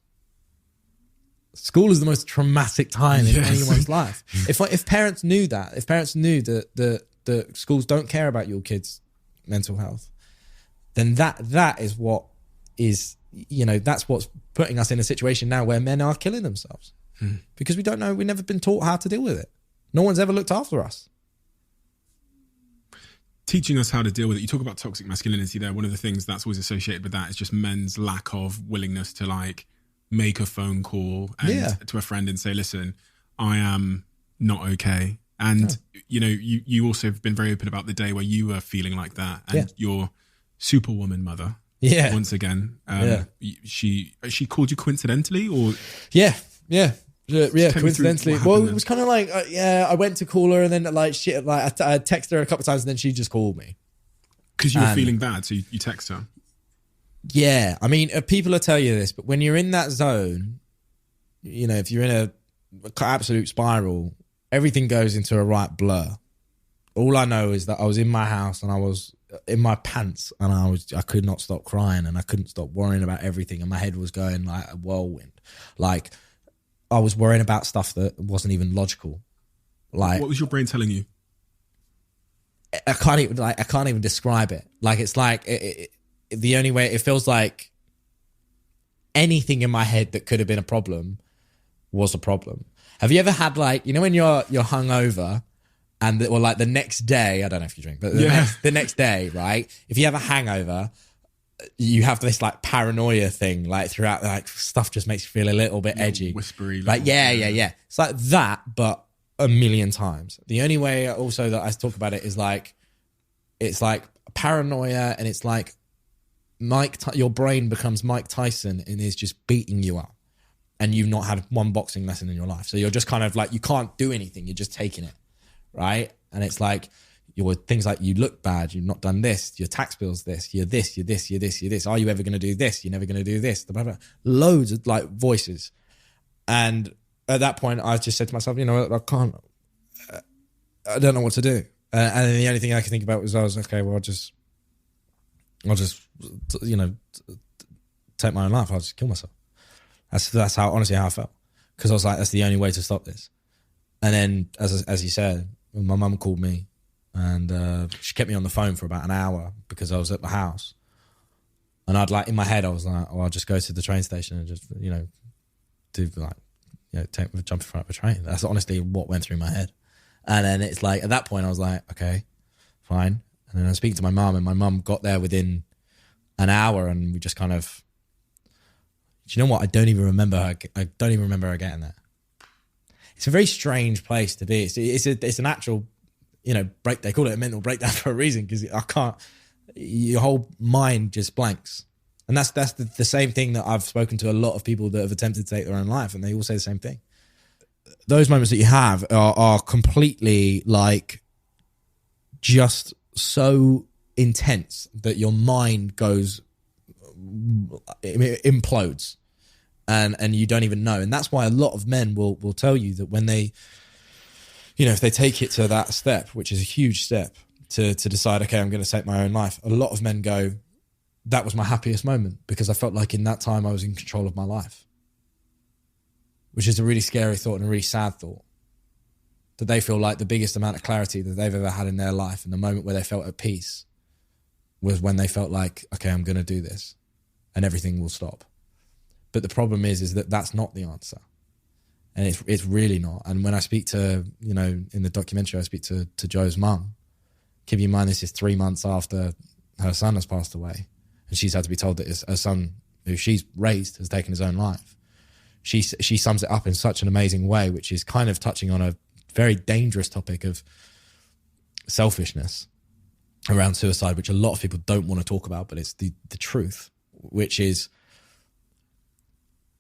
School is the most traumatic time in anyone's life. If parents knew that, if parents knew that schools don't care about your kids' mental health, then that is what is, that's what's putting us in a situation now where men are killing themselves because we don't know, we've never been taught how to deal with it. No one's ever looked after us. Teaching us how to deal with it. You talk about toxic masculinity there. One of the things that's always associated with that is just men's lack of willingness to like make a phone call to a friend and say, listen, I am not okay. And, you also have been very open about the day where you were feeling like that, and your superwoman mother, once again, she called you coincidentally, or? Yeah, coincidentally. Well, it was kind of like, I went to call her and then I texted her a couple of times and then she just called me. Because you were feeling bad, so you text her? Yeah, I mean, people will tell you this, but when you're in that zone, you know, if you're in a absolute spiral, everything goes into a right blur. All I know is that I was in my house and I was in my pants and I could not stop crying and I couldn't stop worrying about everything and my head was going like a whirlwind. Like I was worrying about stuff that wasn't even logical. Like, what was your brain telling you? I can't even describe it. Like it's like the only way it feels like anything in my head that could have been a problem was a problem. Have you ever had like, you know, when you're hungover and or like the next day, I don't know if you drink, but the next day, right? If you have a hangover, you have this like paranoia thing, like throughout, like stuff just makes you feel a little bit edgy, whispery. Like yeah. It's like that, but a million times. The only way also that I talk about it is like, it's like paranoia, and it's like your brain becomes Mike Tyson and is just beating you up, and you've not had one boxing lesson in your life, so you're just kind of like you can't do anything. You're just taking it. Right? And it's like things like you look bad, you've not done this, your tax bill's this, you're this, you're this, you're this, you're this. Are you ever going to do this? You're never going to do this. Blah, blah, blah. Loads of like voices. And at that point, I just said to myself, you know, I don't know what to do. And the only thing I could think about was okay, well, I'll just, you know, take my own life. I'll just kill myself. That's how, honestly, how I felt. Because I was like, that's the only way to stop this. And then, as you said, my mum called me and she kept me on the phone for about an hour because I was at the house. And I'd like, in my head, I was like, oh, I'll just go to the train station and just, you know, do like, you know, jump in front of a train. That's honestly what went through my head. And then it's like, at that point, I was like, okay, fine. And then I was speaking to my mum, and my mum got there within an hour, and we just kind of, do you know what? I don't even remember her getting there. It's a very strange place to be. It's an actual, you know, break. They call it a mental breakdown for a reason, because your whole mind just blanks. And that's the same thing that I've spoken to a lot of people that have attempted to take their own life, and they all say the same thing. Those moments that you have are completely like just so intense that your mind goes, it implodes. And you don't even know. And that's why a lot of men will tell you that when they, you know, if they take it to that step, which is a huge step to decide, okay, I'm going to take my own life. A lot of men go, that was my happiest moment because I felt like in that time I was in control of my life, which is a really scary thought and a really sad thought, that they feel like the biggest amount of clarity that they've ever had in their life, and the moment where they felt at peace, was when they felt like, okay, I'm going to do this and everything will stop. But the problem is that that's not the answer. And it's really not. And when I speak to, you know, in the documentary, I speak to Joe's mum. Keep in mind, this is 3 months after her son has passed away. And she's had to be told that her son, who she's raised, has taken his own life. She sums it up in such an amazing way, which is kind of touching on a very dangerous topic of selfishness around suicide, which a lot of people don't want to talk about, but it's the truth, which is,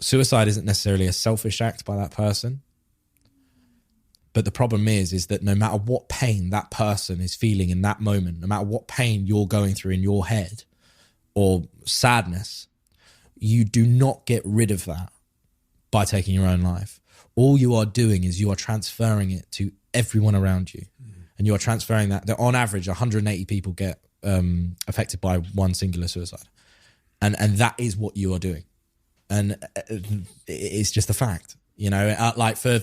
suicide isn't necessarily a selfish act by that person. But the problem is that no matter what pain that person is feeling in that moment, no matter what pain you're going through in your head or sadness, you do not get rid of that by taking your own life. All you are doing is you are transferring it to everyone around you. And you are transferring that on average, 180 people get affected by one singular suicide. And that is what you are doing. And it's just a fact, you know, like for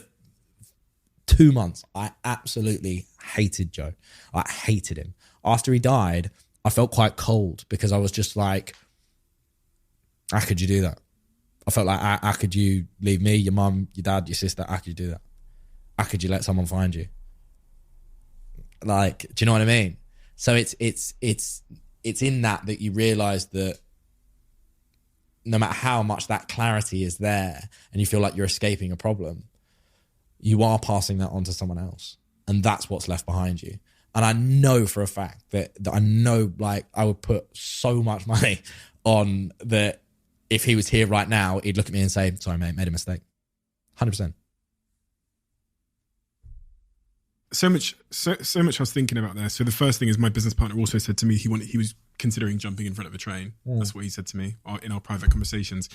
2 months, I absolutely hated Joe. I hated him. After he died, I felt quite cold because I was just like, how could you do that? I felt like, how could you leave me, your mum, your dad, your sister? How could you do that? How could you let someone find you? Like, do you know what I mean? So it's in that you realize that no matter how much that clarity is there and you feel like you're escaping a problem, you are passing that on to someone else. And that's what's left behind you. And I know for a fact that I know, like, I would put so much money on that if he was here right now, he'd look at me and say, sorry, mate, made a mistake. 100%. so much I was thinking about there. So the first thing is my business partner also said to me he was considering jumping in front of a train. That's what he said to me in our private conversations.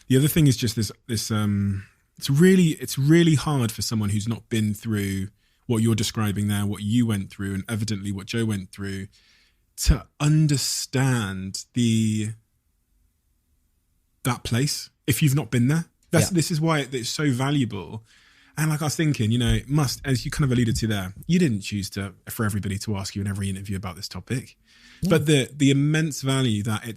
The other thing is just this it's really hard for someone who's not been through what you're describing there, what you went through, and evidently what Joe went through, to understand that place if you've not been there. This is why it's so valuable. And like I was thinking, it must, as you kind of alluded to there, you didn't choose for everybody to ask you in every interview about this topic. Yeah. But the immense value that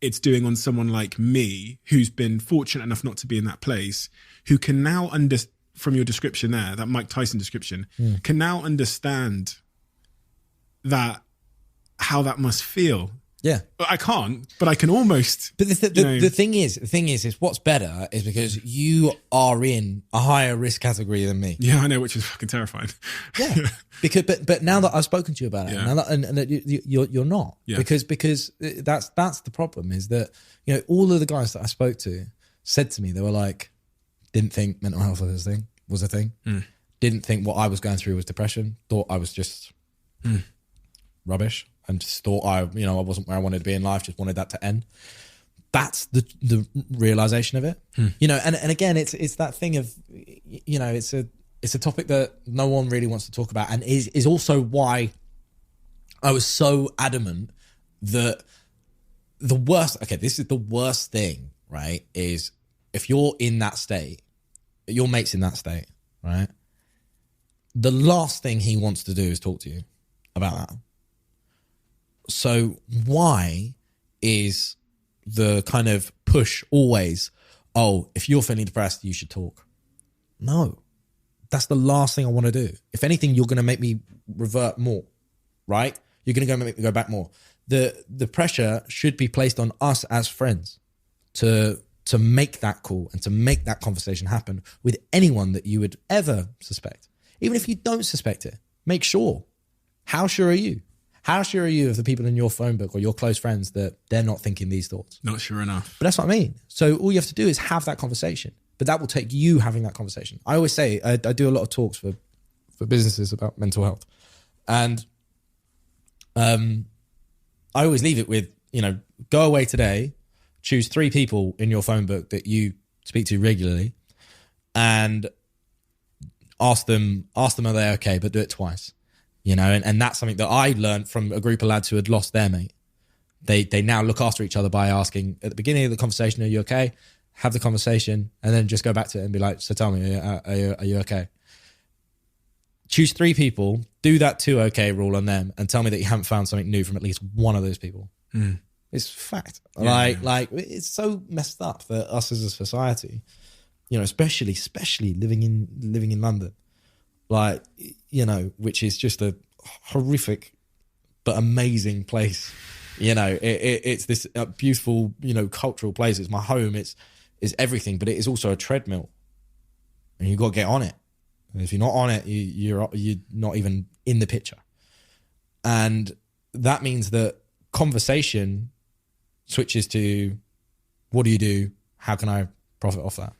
it's doing on someone like me, who's been fortunate enough not to be in that place, who can now from your description there, that Mike Tyson description, can now understand how that must feel. Yeah. I can't, but I can almost. But the thing is what's better is because you are in a higher risk category than me. Yeah, I know, which is fucking terrifying. Yeah. Because, but now that I've spoken to you about it, now that, and that you're not, because that's the problem, is that, all of the guys that I spoke to said to me, they were like, didn't think mental health was a thing. Didn't think what I was going through was depression. Thought I was just rubbish. And just thought I wasn't where I wanted to be in life, just wanted that to end. That's the realization of it. And again, it's that thing of, it's a topic that no one really wants to talk about, and is also why I was so adamant that this is the worst thing, right? Is if you're in that state, your mate's in that state, right? The last thing he wants to do is talk to you about that. So why is the kind of push always, if you're feeling depressed, you should talk? No, that's the last thing I want to do. If anything, you're going to make me revert more, right? You're going to make me go back more. The pressure should be placed on us as friends to make that call and to make that conversation happen with anyone that you would ever suspect. Even if you don't suspect it, make sure. How sure are you? How sure are you of the people in your phone book or your close friends that they're not thinking these thoughts? Not sure enough. But that's what I mean. So all you have to do is have that conversation. But that will take you having that conversation. I always say, I do a lot of talks for businesses about mental health. And I always leave it with, go away today, choose 3 people in your phone book that you speak to regularly, and ask them are they okay, but do it twice. And that's something that I learned from a group of lads who had lost their mate. They now look after each other by asking at the beginning of the conversation, are you okay? Have the conversation and then just go back to it and be like, so tell me, are you okay? Choose 3 people, do that 2 okay rule on them, and tell me that you haven't found something new from at least one of those people. It's fact. Yeah. Like it's so messed up that us as a society, especially living in London, which is just a horrific but amazing place. It's this beautiful, cultural place. It's my home. It's everything, but it is also a treadmill, and you've got to get on it. And if you're not on it, you're not even in the picture. And that means that conversation switches to, what do you do? How can I profit off that?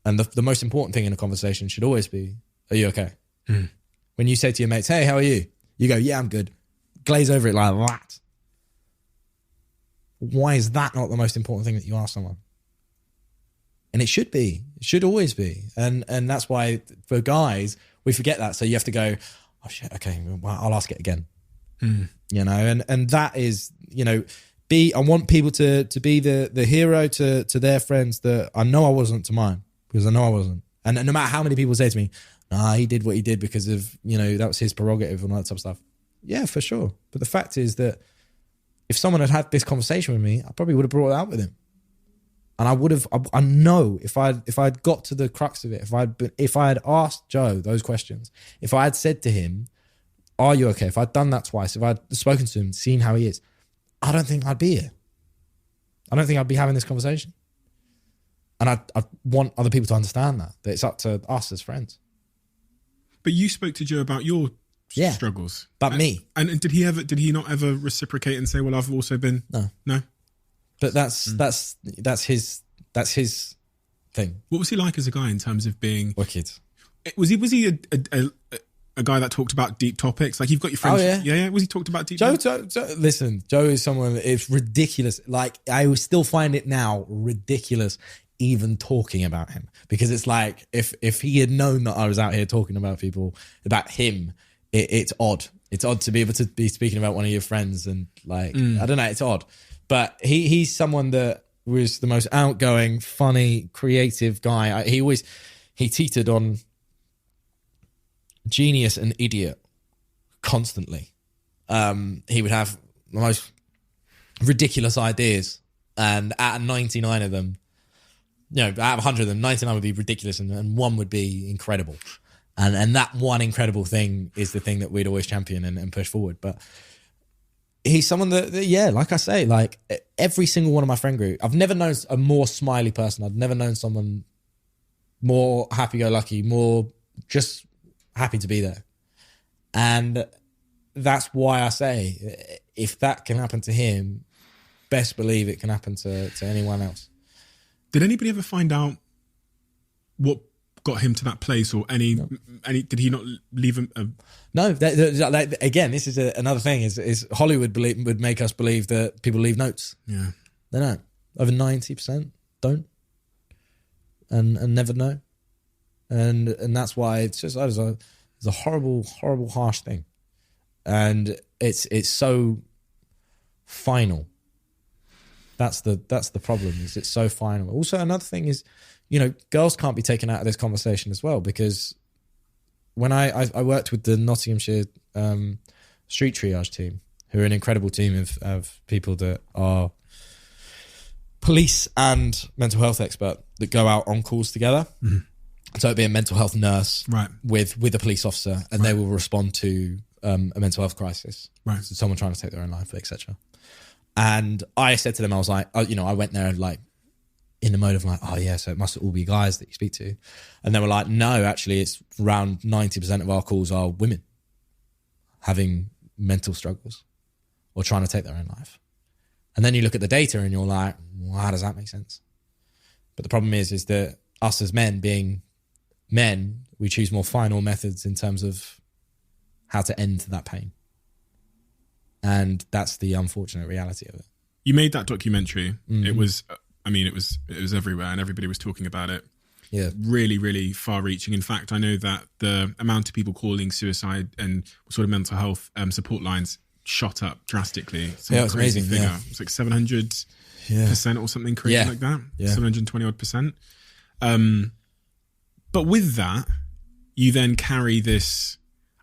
And the most important thing in a conversation should always be, are you okay? When you say to your mates, hey, how are you? You go, yeah, I'm good. Glaze over it like that. Why is that not the most important thing that you ask someone? And it should be. It should always be. And that's why for guys, we forget that. So you have to go, oh shit, okay, well, I'll ask it again. And that is, I want people to be the hero to their friends that I know I wasn't to mine, because I know I wasn't. And no matter how many people say to me, he did what he did because of, that was his prerogative and all that type of stuff. Yeah, for sure. But the fact is that if someone had this conversation with me, I probably would have brought it out with him. And I know if I'd got to the crux of it, if I had asked Joe those questions, if I had said to him, are you okay? If I'd done that twice, if I'd spoken to him, seen how he is, I don't think I'd be here. I don't think I'd be having this conversation. And I want other people to understand that it's up to us as friends. But you spoke to Joe about your struggles. But me. And did he not ever reciprocate and say, well, I've also been... No? But that's his thing. What was he like as a guy in terms of being... Wicked. Was he a guy that talked about deep topics? Like, you've got your friends. Oh, Yeah. Was he talked about deep Joe, topics? listen, Joe is someone that it's ridiculous. Like, I still find it now ridiculous even talking about him, because it's like, if he had known that I was out here talking about him, it's odd. It's odd to be able to be speaking about one of your friends, and like, I don't know, it's odd. But he's someone that was the most outgoing, funny, creative guy. He teetered on genius and idiot constantly. He would have the most ridiculous ideas, and out of 99 of them, out of 100 of them, 99 would be ridiculous, and one would be incredible. And that one incredible thing is the thing that we'd always champion and push forward. But he's someone that, like I say, like every single one of my friend group, I've never known a more smiley person. I've never known someone more happy-go-lucky, more just happy to be there. And that's why I say, if that can happen to him, best believe it can happen to anyone else. Did anybody ever find out what got him to that place, or any did he not leave him? No, again, this is another thing, is Hollywood would make us believe that people leave notes. Yeah. They don't. Over 90% don't. And never know. And that's why it's just, it's a horrible, horrible, harsh thing. And it's so final. That's the problem, is it's so final. Also, another thing is, girls can't be taken out of this conversation as well, because when I worked with the Nottinghamshire street triage team, who are an incredible team of people that are police and mental health expert that go out on calls together. Mm-hmm. So it'd be a mental health nurse with a police officer, and they will respond to a mental health crisis. Right. So someone trying to take their own life, etc. And I said to them, I was like, I went there like in the mode of like, oh yeah, so it must all be guys that you speak to. And they were like, no, actually it's around 90% of our calls are women having mental struggles or trying to take their own life. And then you look at the data and you're like, well, how does that make sense? But the problem is that us as men, being men, we choose more final methods in terms of how to end that pain. And that's the unfortunate reality of it. You made that documentary. Mm-hmm. It was everywhere, and everybody was talking about it. Yeah. Really, really far reaching. In fact, I know that the amount of people calling suicide and sort of mental health support lines shot up drastically. Yeah, it's amazing. Figure. Yeah. It's like 700% or something crazy like that. Yeah. 720 odd percent. But with that, you then carry this,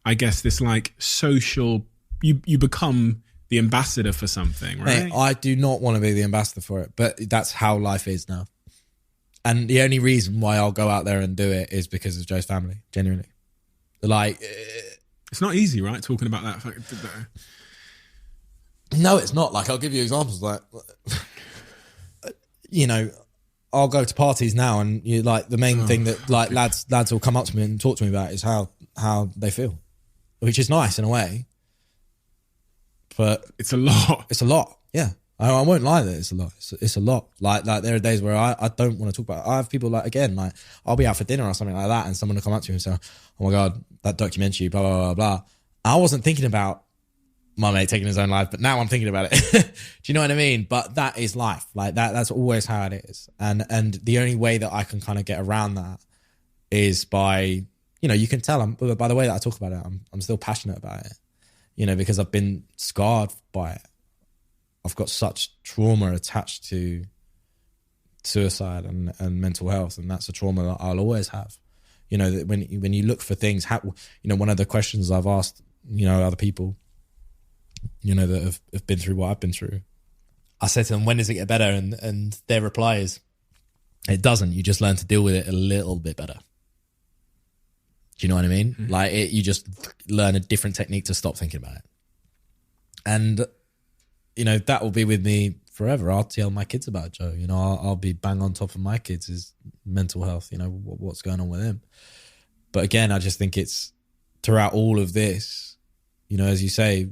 I guess, this like social, you become the ambassador for something, right? Mate, I do not want to be the ambassador for it, but that's how life is now. And the only reason why I'll go out there and do it is because of Joe's family, genuinely. Like, it's not easy, right? Talking about that. No, it's not. Like, I'll give you examples. Like, I'll go to parties now, and you like the main thing that like lads will come up to me and talk to me about is how they feel, which is nice in a way. But it's a lot. It's a lot. Yeah. I won't lie that it's a lot. It's a lot. Like there are days where I don't want to talk about it. I have people like, again, like I'll be out for dinner or something like that, and someone will come up to me and say, oh my God, that documentary, blah, blah, blah, blah. I wasn't thinking about my mate taking his own life, but now I'm thinking about it. Do you know what I mean? But that is life. Like that's always how it is. And the only way that I can kind of get around that is by, you can tell by the way that I talk about it, I'm still passionate about it, because I've been scarred by it. I've got such trauma attached to suicide and mental health, and that's a trauma that I'll always have. That when you look for things, one of the questions I've asked, other people, that have been through what I've been through, I said to them, when does it get better? And their reply is, it doesn't. You just learn to deal with it a little bit better. Do you know what I mean? Mm-hmm. Like you just learn a different technique to stop thinking about it. And that will be with me forever. I'll tell my kids about Joe. I'll be bang on top of my kids' mental health, what's going on with him. But again, I just think it's throughout all of this, as you say,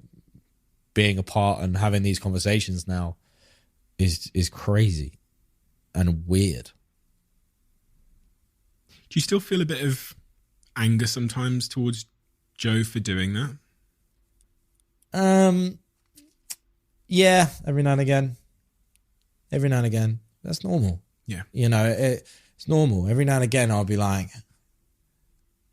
being a part and having these conversations now is crazy and weird. Do you still feel a bit of anger sometimes towards Joe for doing that? Yeah, every now and again. That's normal. Yeah. You know, it's normal. Every now and again, I'll be like,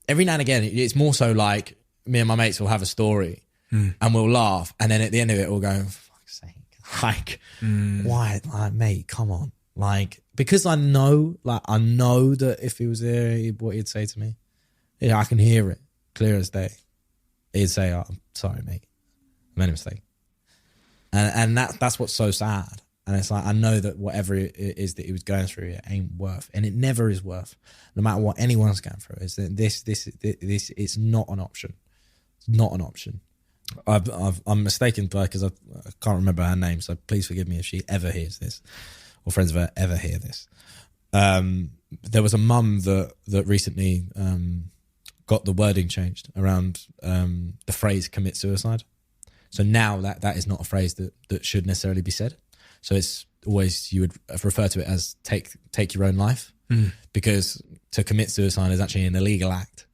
every now and again, it's more so like me and my mates will have a story and we'll laugh. And then at the end of it, we'll go, for fuck's sake, like, why? Like, mate, come on. Like, because I know that if he was there, what he'd say to me. Yeah, I can hear it clear as day. He'd say, oh, I'm sorry, mate. I made a mistake. And that's what's so sad. And it's like, I know that whatever it is that he was going through, it ain't worth. And it never is worth, no matter what anyone's going through. Is that this it's not an option. It's not an option. I'm mistaken because I can't remember her name, so please forgive me if she ever hears this, or friends of her ever hear this. There was a mum that recently got the wording changed around the phrase commit suicide. So now that is not a phrase that should necessarily be said. So it's always, you would refer to it as take your own life, because to commit suicide is actually an illegal act.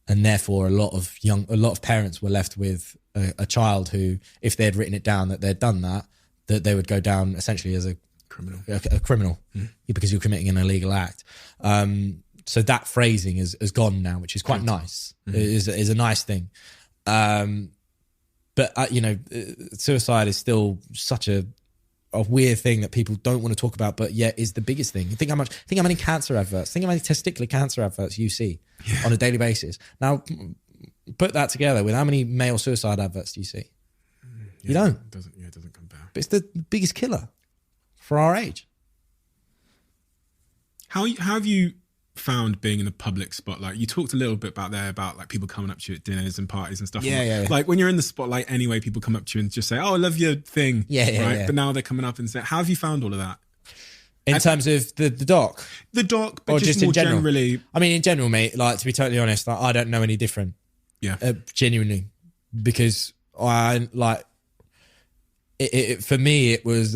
And therefore a lot of parents were left with a child who, if they had written it down that they'd done that they would go down essentially as a criminal because you're committing an illegal act. So that phrasing is gone now, which is quite nice. Is a nice thing. But you know, suicide is still such a weird thing that people don't want to talk about, but yet is the biggest thing. Think how many cancer adverts, think how many testicular cancer adverts you see on a daily basis. Now, put that together with how many male suicide adverts do you see? You don't. It doesn't compare. But it's the biggest killer for our age. How have you found being in the public spotlight? You talked a little bit about like people coming up to you at dinners and parties and stuff. Yeah. Like when you're in the spotlight anyway, people come up to you and just say, "Oh, I love your thing." Yeah. But now they're coming up and say, "How have you found all of that?" In terms of the doc? The doc, but or just more generally. I mean, in general, mate, like, to be totally honest, like, I don't know any different. Yeah. Genuinely. Because I, like, it for me, it was,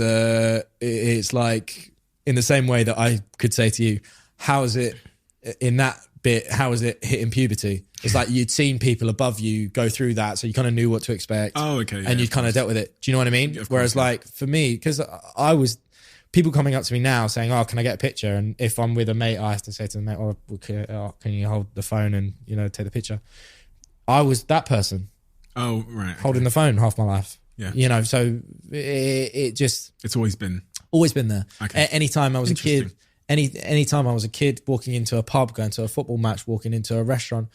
it's like, in the same way that I could say to you, how is it, in that bit, how is it hitting puberty? It's like you'd seen people above you go through that, so you kind of knew what to expect. Oh, okay. And you'd kind of dealt with it. Do you know what I mean? Whereas, like, for me, because I was... People coming up to me now saying, "Oh, can I get a picture?" And if I'm with a mate, I have to say to the mate, "Oh, can you hold the phone and, you know, take the picture?" I was that person. Oh, right. Holding the phone half my life. Yeah. You know, so it just... It's always been there. Okay. Anytime I was a kid, anytime I was a kid walking into a pub, going to a football match, walking into a restaurant,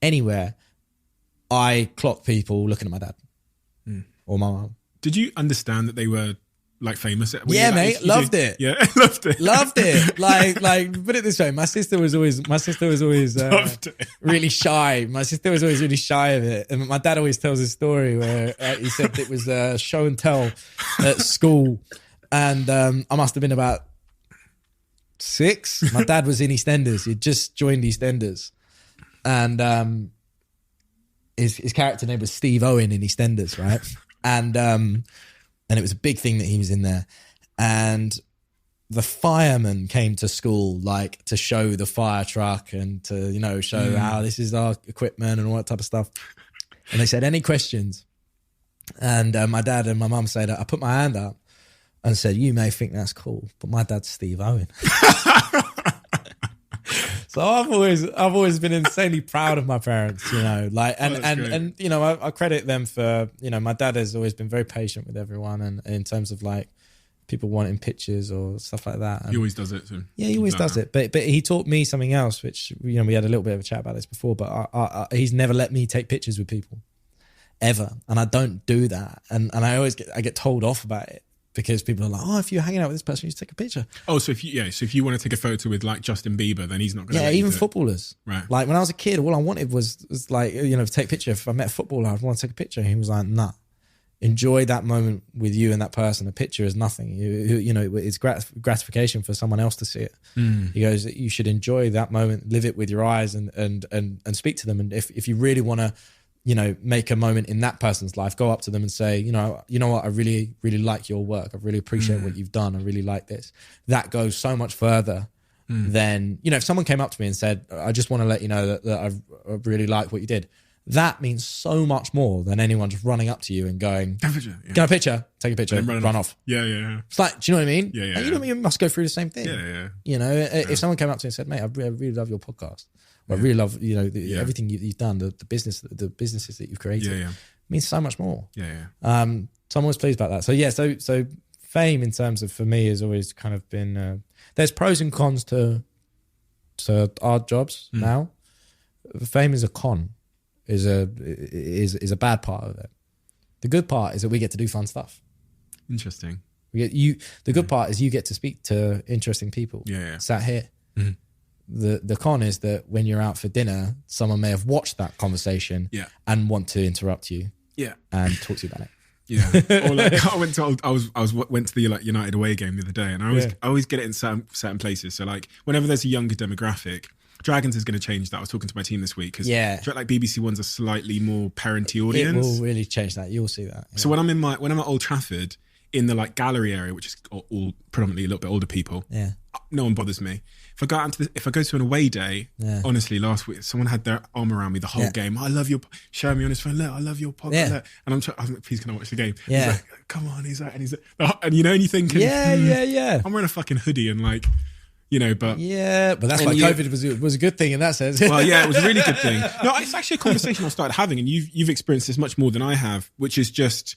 anywhere, I clocked people looking at my dad or my mum. Did you understand that they were... like famous? Yeah, mate. Loved it. Yeah, loved it. Loved it. Like, put it this way. My sister was always really shy. My sister was always really shy of it. And my dad always tells a story where he said it was a show and tell at school. And I must have been about 6. My dad was in EastEnders. He'd just joined EastEnders. And his character name was Steve Owen in EastEnders, right? And it was a big thing that he was in there. And the firemen came to school, like, to show the fire truck and to, you know, show how this is our equipment and all that type of stuff. And they said, "Any questions?" And my dad and my mum said, I put my hand up and said, "You may think that's cool, but my dad's Steve Owen." So I've always been insanely proud of my parents, you know, like, and you know, I credit them for, you know, my dad has always been very patient with everyone, and in terms of like people wanting pictures or stuff like that. And he always does it. So yeah, he always does it. But he taught me something else, which, you know, we had a little bit of a chat about this before, but he's never let me take pictures with people ever, and I don't do that, and I get told off about it. Because people are like, "Oh, if you're hanging out with this person, you should take a picture." Oh, so if you want to take a photo with like Justin Bieber, then he's not going to. Yeah, even footballers. Right. Like when I was a kid, all I wanted was like, you know, to take a picture. If I met a footballer, I'd want to take a picture. He was like, "Nah, enjoy that moment with you and that person. A picture is nothing. You know, it's gratification for someone else to see it." He goes, "You should enjoy that moment, live it with your eyes, and speak to them. And if you really want to, you know, make a moment in that person's life, go up to them and say, you know what, I really, really like your work. I really appreciate what you've done. I really like this." That goes so much further than, you know, if someone came up to me and said, "I just want to let you know that I really like what you did." That means so much more than anyone just running up to you and going, Have a picture. Yeah. get a picture, take a picture, run off. Yeah. It's like, do you know what I mean? Yeah. Like, you know what I mean? You must go through the same thing. Yeah. You know, if someone came up to me and said, mate, I really love your podcast. I really love, you know, everything you've done, the businesses that you've created. Yeah. Means so much more. Yeah. So I'm always pleased about that. So yeah, so fame in terms of, for me, has always kind of been, there's pros and cons to our jobs now. Fame is a con, is a bad part of it. The good part is that we get to do fun stuff. Interesting. The good part is you get to speak to interesting people. Yeah. Sat here. The con is that when you're out for dinner, someone may have watched that conversation and want to interrupt you and talk to you about it. Yeah. Or like, I went to the like United away game the other day, and I always get it in certain places. So like whenever there's a younger demographic, Dragons is going to change that. I was talking to my team this week because like BBC One's a slightly more parenty audience. It will really change that. You'll see that. Yeah. So when I'm at Old Trafford in the like gallery area, which is all predominantly a little bit older people, no one bothers me. If I go to an away day, honestly, last week someone had their arm around me the whole game. I love your, showing me on his phone. Look, I love your podcast. Look. And I'm like, please, can I watch the game? Yeah. He's like, come on. He's like, and you know, and you're thinking, I'm wearing a fucking hoodie and like, you know, but that's why COVID was a good thing in that sense. Well, yeah, it was a really good thing. No, it's actually a conversation I started having, and you've experienced this much more than I have, which is just,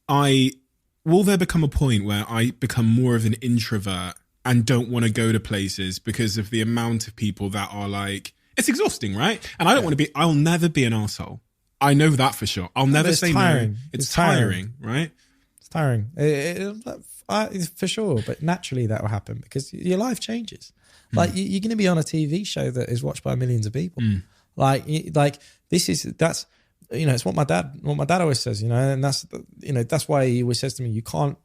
will there become a point where I become more of an introvert and don't want to go to places because of the amount of people that are like, it's exhausting, right? And I don't want to be, I'll never be an arsehole. I know that for sure. I'll never say tiring. no. It's tiring, right? It's tiring. For sure. But naturally that will happen because your life changes. Like you're going to be on a TV show that is watched by millions of people. Like that's, you know, it's what my dad always says, you know, and that's why he always says to me, you can't,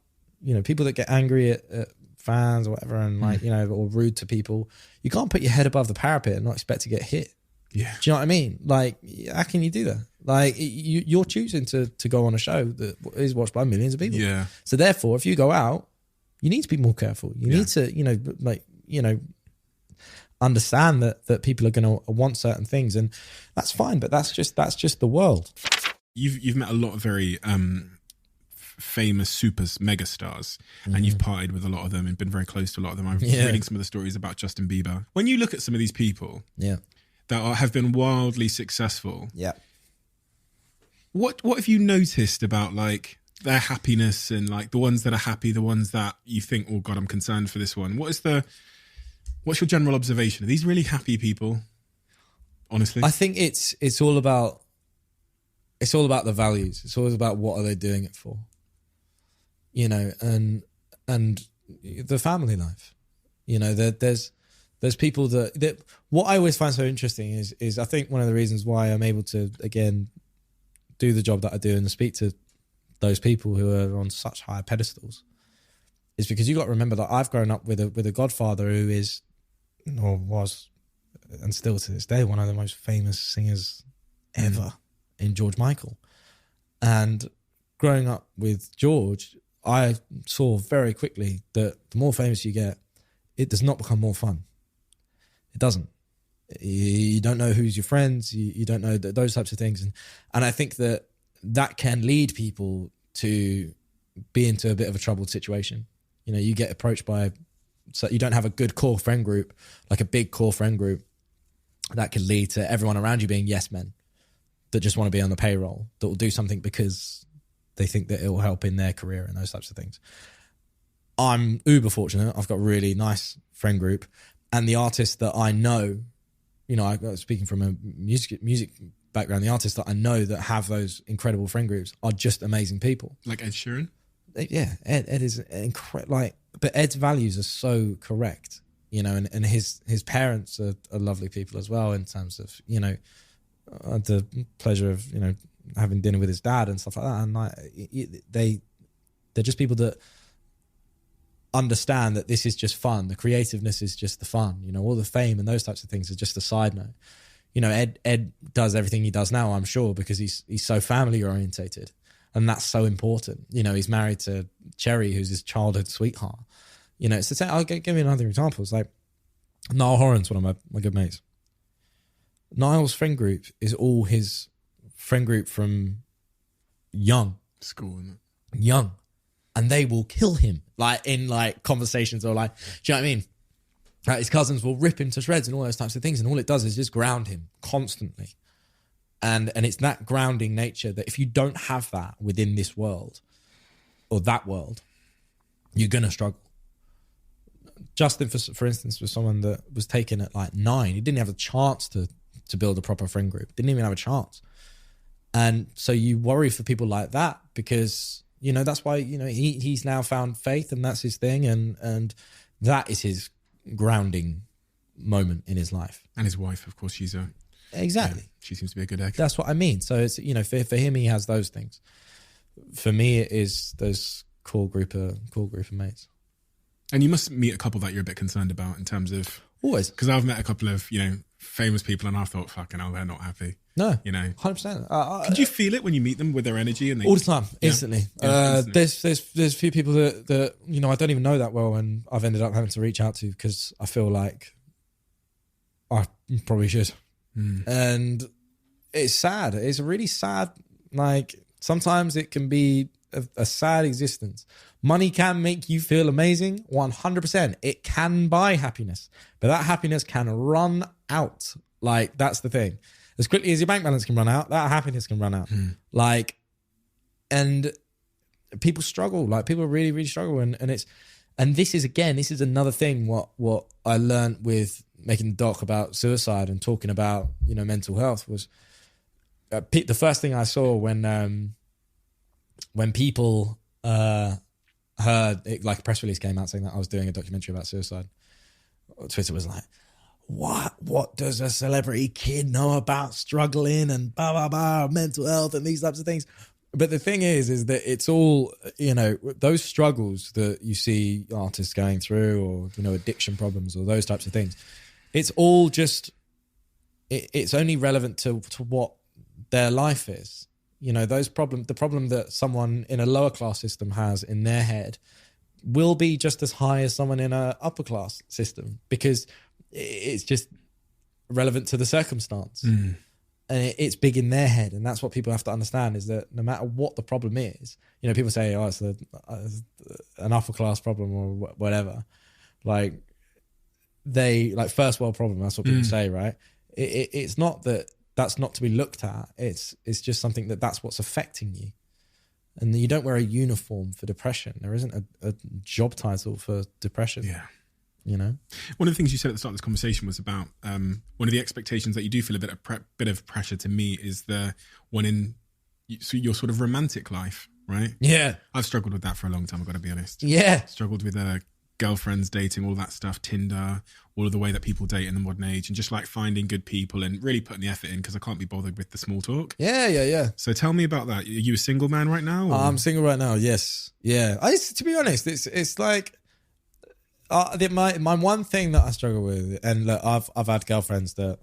you know, people that get angry at fans or whatever and like, you know, or rude to people, you can't put your head above the parapet and not expect to get hit. Yeah. Do you know what I mean? Like, how can you do that? Like, you're choosing to go on a show that is watched by millions of people. Yeah. So therefore, if you go out, you need to be more careful. You need to, understand that people are going to want certain things, and that's fine. But that's just the world. You've met a lot of very famous megastars, and you've partied with a lot of them and been very close to a lot of them. I'm reading some of the stories about Justin Bieber. When you look at some of these people, that have been wildly successful, what have you noticed about like their happiness and like the ones that are happy, the ones that you think, oh God, I'm concerned for this one? What's your general observation? Are these really happy people? Honestly, I think it's all about the values. It's always about what are they doing it for, you know, and the family life. You know, there's people that what I always find so interesting is I think one of the reasons why I'm able to again do the job that I do and speak to those people who are on such high pedestals is because you got to remember that I've grown up with a godfather who is or was and still to this day one of the most famous singers ever in George Michael. And growing up with George, I saw very quickly that the more famous you get, it does not become more fun. It doesn't. You don't know who's your friends. You don't know those types of things. And I think that can lead people to be into a bit of a troubled situation. You know, you get approached by, so you don't have a good core friend group, like a big core friend group, that could lead to everyone around you being yes men that just want to be on the payroll, that will do something because they think that it will help in their career and those types of things. I'm uber fortunate. I've got a really nice friend group, and the artists that I know, you know, speaking from a music background, the artists that I know that have those incredible friend groups are just amazing people. Like Ed Sheeran? Yeah, Ed is incredible. But Ed's values are so correct, you know, and his parents are lovely people as well in terms of, you know, I had the pleasure of, you know, having dinner with his dad and stuff like that. And like, they're just people that understand that this is just fun. The creativeness is just the fun, you know, all the fame and those types of things are just a side note. You know, Ed does everything he does now, I'm sure, because he's so family orientated. And that's so important. You know, he's married to Cherry, who's his childhood sweetheart. You know, it's the same. I'll give you another example. It's like Niall Horan's one of my good mates. Niall's friend group is all his friend group from School, isn't it? young, and they will kill him like in like conversations or like, do you know what I mean? Like his cousins will rip him to shreds and all those types of things, and all it does is just ground him constantly. And it's that grounding nature that if you don't have that within this world or that world, you're gonna struggle. Justin, for instance, was someone that was taken at like 9. He didn't have a chance to build a proper friend group. Didn't even have a chance. And so you worry for people like that because, you know, that's why, you know, he's now found faith and that's his thing. And that is his grounding moment in his life. And his wife, of course, she's a... Exactly. Yeah, she seems to be a good egg. That's what I mean. So it's, you know, for him, he has those things. For me, it is those cool group of mates. And you must meet a couple that you're a bit concerned about in terms of... Always. Because I've met a couple of, you know, famous people and I thought, fucking hell, they're not happy. No. You know? 100%. Could you feel it when you meet them with their energy? And they, all the time, instantly. Yeah, instantly. There's a few people that, you know, I don't even know that well and I've ended up having to reach out to because I feel like I probably should. And it's sad. It's a really sad, like, sometimes it can be a sad existence. Money can make you feel amazing, 100%. It can buy happiness, but that happiness can run out. Like, that's the thing. As quickly as your bank balance can run out, that happiness can run out. Like, and people struggle. Like, people really, really struggle. And this is another thing what I learned with making the doc about suicide and talking about, you know, mental health was the first thing I saw when people heard it, like a press release came out saying that I was doing a documentary about suicide. Twitter was like, what does a celebrity kid know about struggling and blah, blah, blah, mental health and these types of things? But the thing is that it's all, you know, those struggles that you see artists going through or, you know, addiction problems or those types of things, it's all just, it's only relevant to what their life is. You know, the problem that someone in a lower class system has in their head will be just as high as someone in a upper class system because it's just relevant to the circumstance. And it's big in their head. And that's what people have to understand is that no matter what the problem is, you know, people say, oh, it's an upper class problem or whatever. Like first world problem. That's what people say, right? It's not that that's not to be looked at. It's just something that's what's affecting you. And you don't wear a uniform for depression. There isn't a job title for depression. Yeah. You know, one of the things you said at the start of this conversation was about one of the expectations that you do feel a bit of pressure to meet is the one in your sort of romantic life, right? Yeah, I've struggled with that for a long time. I've got to be honest. Yeah, struggled with girlfriends, dating, all that stuff, Tinder, all of the way that people date in the modern age, and just like finding good people and really putting the effort in because I can't be bothered with the small talk. Yeah. So tell me about that. Are you a single man right now? Or? I'm single right now. Yes. Yeah. To be honest, it's like. My one thing that I struggle with, and look, I've had girlfriends that,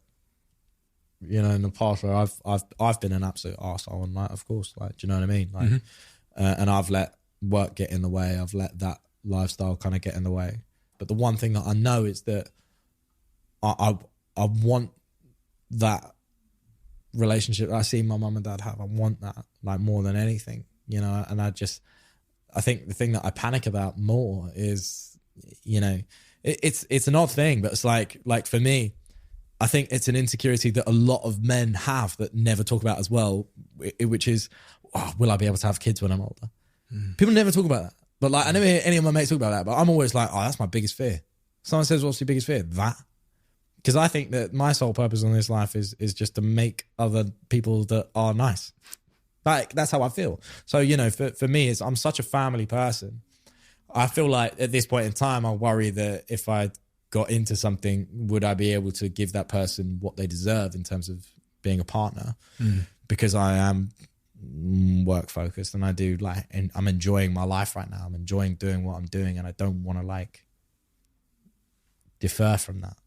you know, in the past where I've been an absolute arsehole and like, of course, like, do you know what I mean? Like, and I've let work get in the way. I've let that lifestyle kind of get in the way. But the one thing that I know is that I want that relationship that I see my mum and dad have. I want that like more than anything, you know. And I think the thing that I panic about more is, you know, it's an odd thing, but it's like for me, I think it's an insecurity that a lot of men have that never talk about as well, which is, will I be able to have kids when I'm older? People never talk about that. But like, I never hear any of my mates talk about that, but I'm always like, that's my biggest fear. Someone says, what's your biggest fear? That. Because I think that my sole purpose on this life is just to make other people that are nice. Like, that's how I feel. So, you know, for me, I'm such a family person. I feel like at this point in time, I worry that if I got into something, would I be able to give that person what they deserve in terms of being a partner? Because I am work focused and I do like, and I'm enjoying my life right now. I'm enjoying doing what I'm doing and I don't want to like defer from that.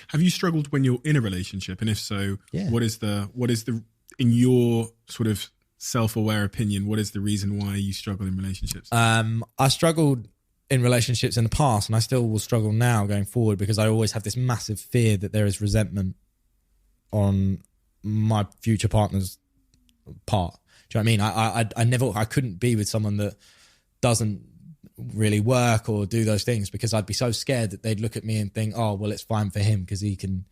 Have you struggled when you're in a relationship? And if so, yeah. what is the, in your sort of self-aware opinion, what is the reason why you struggle in relationships? I struggled in relationships in the past and I still will struggle now going forward because I always have this massive fear that there is resentment on my future partner's part. Do you know what I mean? I couldn't be with someone that doesn't really work or do those things, because I'd be so scared that they'd look at me and think, oh, well, it's fine for him because he can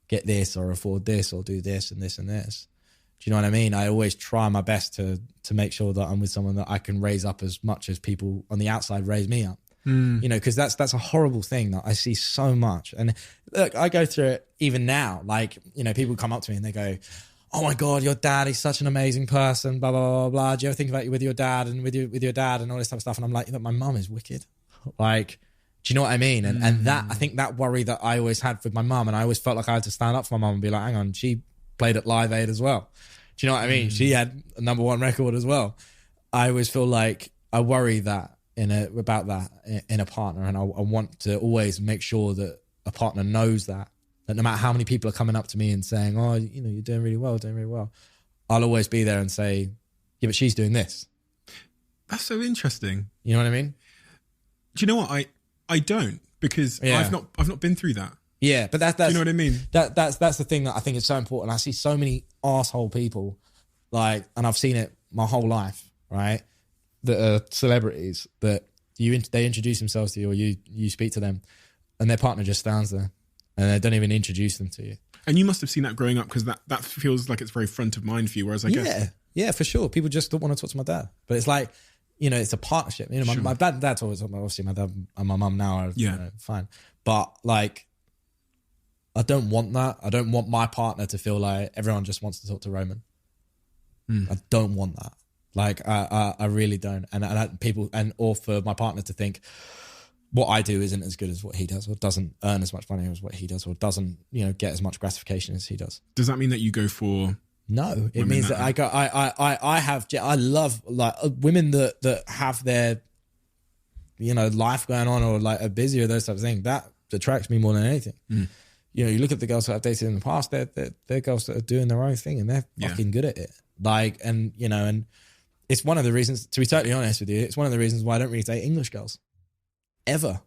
get this or afford this or do this and this and this. Do you know what I mean? I always try my best to make sure that I'm with someone that I can raise up as much as people on the outside raise me up. You know, because that's a horrible thing that I see so much. And look, I go through it even now. Like, you know, people come up to me and they go, oh my God, your dad, he's such an amazing person, blah, blah, blah, blah. Do you ever think about you with your dad and with your dad and all this type of stuff? And I'm like, look, my mum is wicked. Like, do you know what I mean? And that, I think that worry that I always had with my mum, and I always felt like I had to stand up for my mum and be like, hang on, she played at Live Aid as well. Do you know what I mean? She had a #1 record as well. I always feel like I worry that about that in a partner, and I want to always make sure that a partner knows that no matter how many people are coming up to me and saying, oh, you know, you're doing really well, I'll always be there and say, yeah, but she's doing this. That's so interesting. You know what I mean? Do you know what? I don't, because I've not been through that. Yeah, but that's do you know what I mean? That's the thing that I think is so important. I see so many arsehole people, like, and I've seen it my whole life, right? That are celebrities that they introduce themselves to you, or you speak to them, and their partner just stands there and they don't even introduce them to you. And you must have seen that growing up, because that feels like it's very front of mind for you. Whereas I guess, yeah, for sure, people just don't want to talk to my dad. But it's like, you know, it's a partnership. You know, my dad's always, obviously my dad and my mum now are you know, fine, but like, I don't want that. I don't want my partner to feel like everyone just wants to talk to Roman. I don't want that. Like, I really don't. Or for my partner to think what I do isn't as good as what he does, or doesn't earn as much money as what he does, or doesn't, you know, get as much gratification as he does. Does that mean that you go for? No, it means that I love like women that have their, you know, life going on, or like are busy, or those types of things. That attracts me more than anything. You know, you look at the girls that I've dated in the past, they're girls that are doing their own thing, and they're fucking good at it. Like, and you know, and it's one of the reasons, to be totally honest with you, it's one of the reasons why I don't really date English girls. Ever.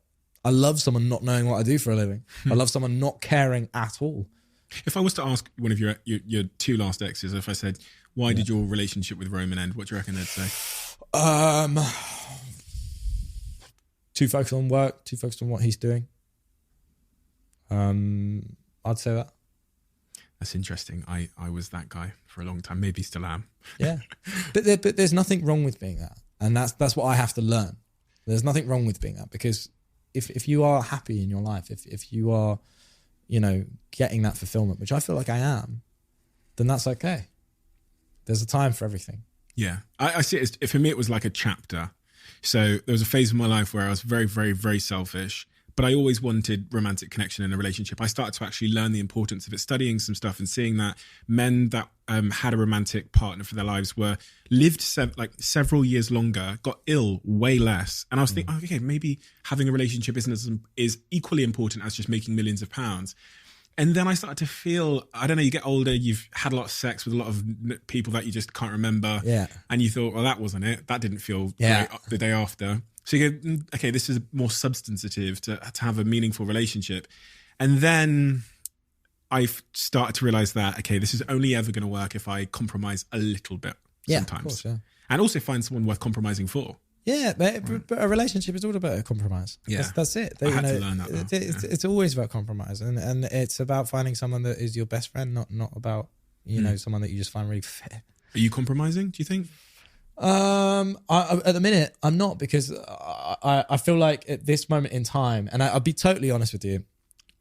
I love someone not knowing what I do for a living. I love someone not caring at all. If I was to ask one of your two last exes, if I said, why did your relationship with Roman end? What do you reckon they'd say? Too focused on work, too focused on what he's doing. I'd say that. That's interesting. I was that guy for a long time. Maybe still am. Yeah, but there's nothing wrong with being that, and that's what I have to learn. There's nothing wrong with being that, because if you are happy in your life, if you are, you know, getting that fulfillment, which I feel like I am, then that's okay. There's a time for everything. Yeah, I see it as, for me, it was like a chapter. So there was a phase of my life where I was very, very, very selfish, but I always wanted romantic connection in a relationship. I started to actually learn the importance of it, studying some stuff and seeing that men that had a romantic partner for their lives lived several years longer, got ill way less. And I was thinking, okay, maybe having a relationship is equally important as just making millions of pounds. And then I started to feel, I don't know, you get older, you've had a lot of sex with a lot of people that you just can't remember. Yeah. And you thought, well, that wasn't it. That didn't feel great the day after. So you go, okay, this is more substantive to have a meaningful relationship. And then I started to realize that, okay, this is only ever going to work if I compromise a little bit sometimes. Of course, yeah. And also find someone worth compromising for. Yeah, but a relationship is all about a compromise. Yeah. That's it. I had to learn that. It's always about compromise. And it's about finding someone that is your best friend, not about, you know, someone that you just find really fit. Are you compromising, do you think? At the minute, I'm not, because I feel like at this moment in time, and I'll be totally honest with you,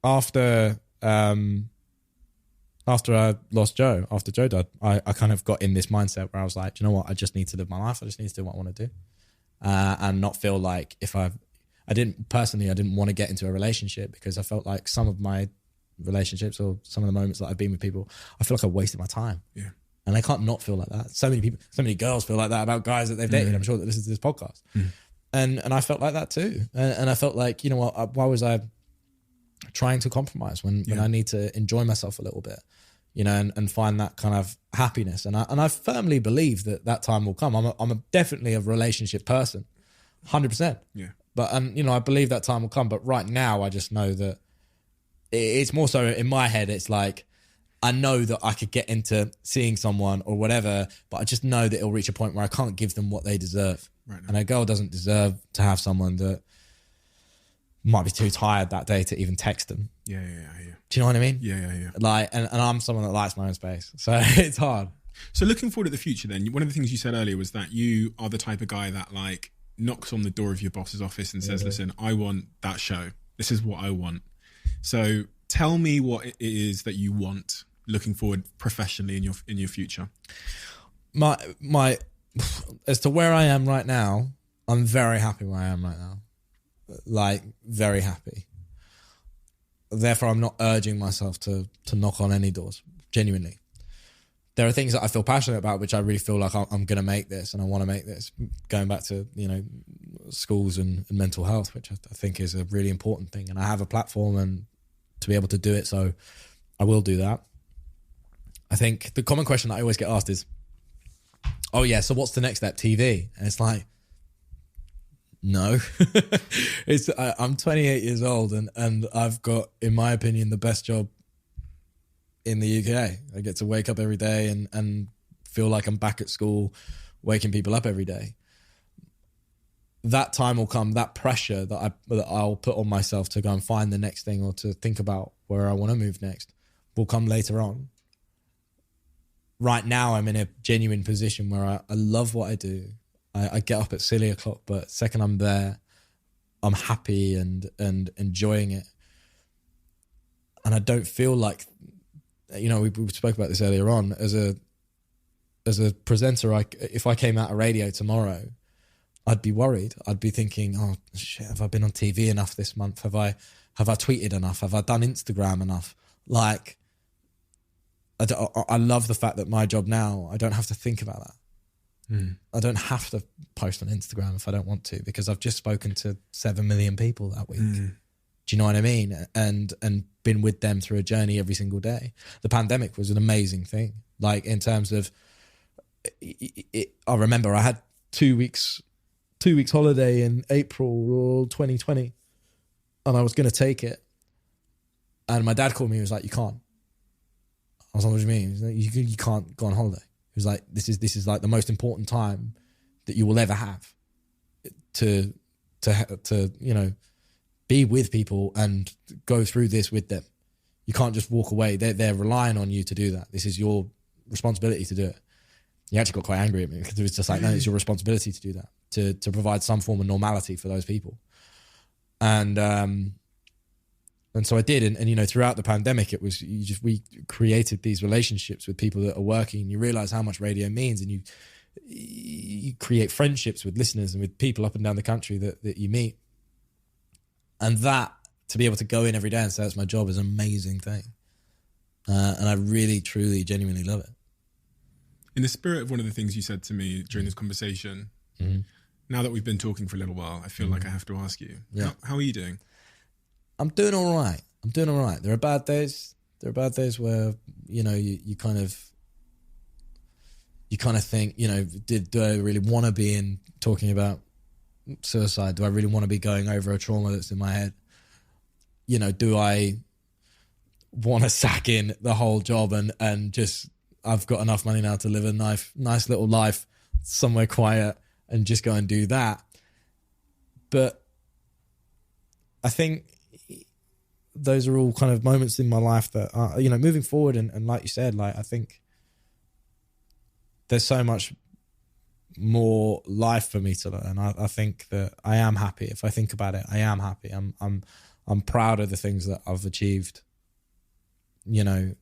after I lost Joe, after Joe died, I kind of got in this mindset where I was like, do you know what? I just need to live my life. I just need to do what I want to do, and not feel like I didn't want to get into a relationship, because I felt like some of my relationships, or some of the moments that I've been with people, I feel like I wasted my time. Yeah. And I can't not feel like that. So many girls feel like that about guys that they've dated. I'm sure that listen to this podcast. And I felt like that too. And I felt like, you know what, why was I trying to compromise when I need to enjoy myself a little bit, you know, and find that kind of happiness. And I firmly believe that time will come. I'm definitely a relationship person, 100%. Yeah. But, you know, I believe that time will come. But right now, I just know that it's more so in my head, it's like, I know that I could get into seeing someone or whatever, but I just know that it'll reach a point where I can't give them what they deserve. Right now. And a girl doesn't deserve to have someone that might be too tired that day to even text them. Yeah. Do you know what I mean? Yeah. Like, and I'm someone that likes my own space, so it's hard. So looking forward at the future then, one of the things you said earlier was that you are the type of guy that like knocks on the door of your boss's office and says, listen, I want that show. This is what I want. So tell me what it is that you want looking forward professionally in your future. My as to where I am right now, I'm very happy where I am right now. Like, very happy. Therefore, I'm not urging myself to knock on any doors, genuinely. There are things that I feel passionate about, which I really feel like I'm going to make this and I want to make this. Going back to, schools and mental health, which I think is a really important thing. And I have a platform and to be able to do it, so I will do that. I think the common question that I always get asked is, oh yeah, so what's the next step? TV? And it's like, no. I'm 28 years old and I've got, in my opinion, the best job in the UK. I get to wake up every day and feel like I'm back at school, waking people up every day. That time will come, that pressure that I'll put on myself to go and find the next thing or to think about where I want to move next will come later on. Right now, I'm in a genuine position where I love what I do. I get up at silly o'clock, but second I'm there, I'm happy and enjoying it. And I don't feel like, we spoke about this earlier on, as a presenter, if I came out of radio tomorrow, I'd be worried. I'd be thinking, oh shit, have I been on TV enough this month? Have I tweeted enough? Have I done Instagram enough? Like, I love the fact that my job now, I don't have to think about that. I don't have to post on Instagram if I don't want to, because I've just spoken to 7 million people that week. Do you know what I mean? And been with them through a journey every single day. The pandemic was an amazing thing. Like, in terms of, I remember I had 2 weeks holiday in April 2020, and I was going to take it. And my dad called me. He was like, "You can't." I was like, "What do you mean?" He was like, you can't go on holiday. He was like, this is like the most important time that you will ever have to be with people and go through this with them. You can't just walk away. They're relying on you to do that. This is your responsibility to do it. He actually got quite angry at me because it was just like, no, it's your responsibility to do that, to provide some form of normality for those people. And so I did. And throughout the pandemic, it was, we created these relationships with people that are working, and you realize how much radio means, and you create friendships with listeners and with people up and down the country that you meet. And that, to be able to go in every day and say that's my job, is an amazing thing. And I really, truly, genuinely love it. In the spirit of one of the things you said to me during this conversation, now that we've been talking for a little while, I feel like I have to ask you, how are you doing? I'm doing all right. There are bad days. There are bad days where, you kind of think, do I really want to be in talking about suicide? Do I really want to be going over a trauma that's in my head? Do I want to sack in the whole job and just, I've got enough money now to live a nice little life somewhere quiet and just go and do that? But I think those are all kind of moments in my life that are, moving forward. And like you said, like, I think there's so much more life for me to learn. I think that I am happy. If I think about it, I am happy. I'm proud of the things that I've achieved, little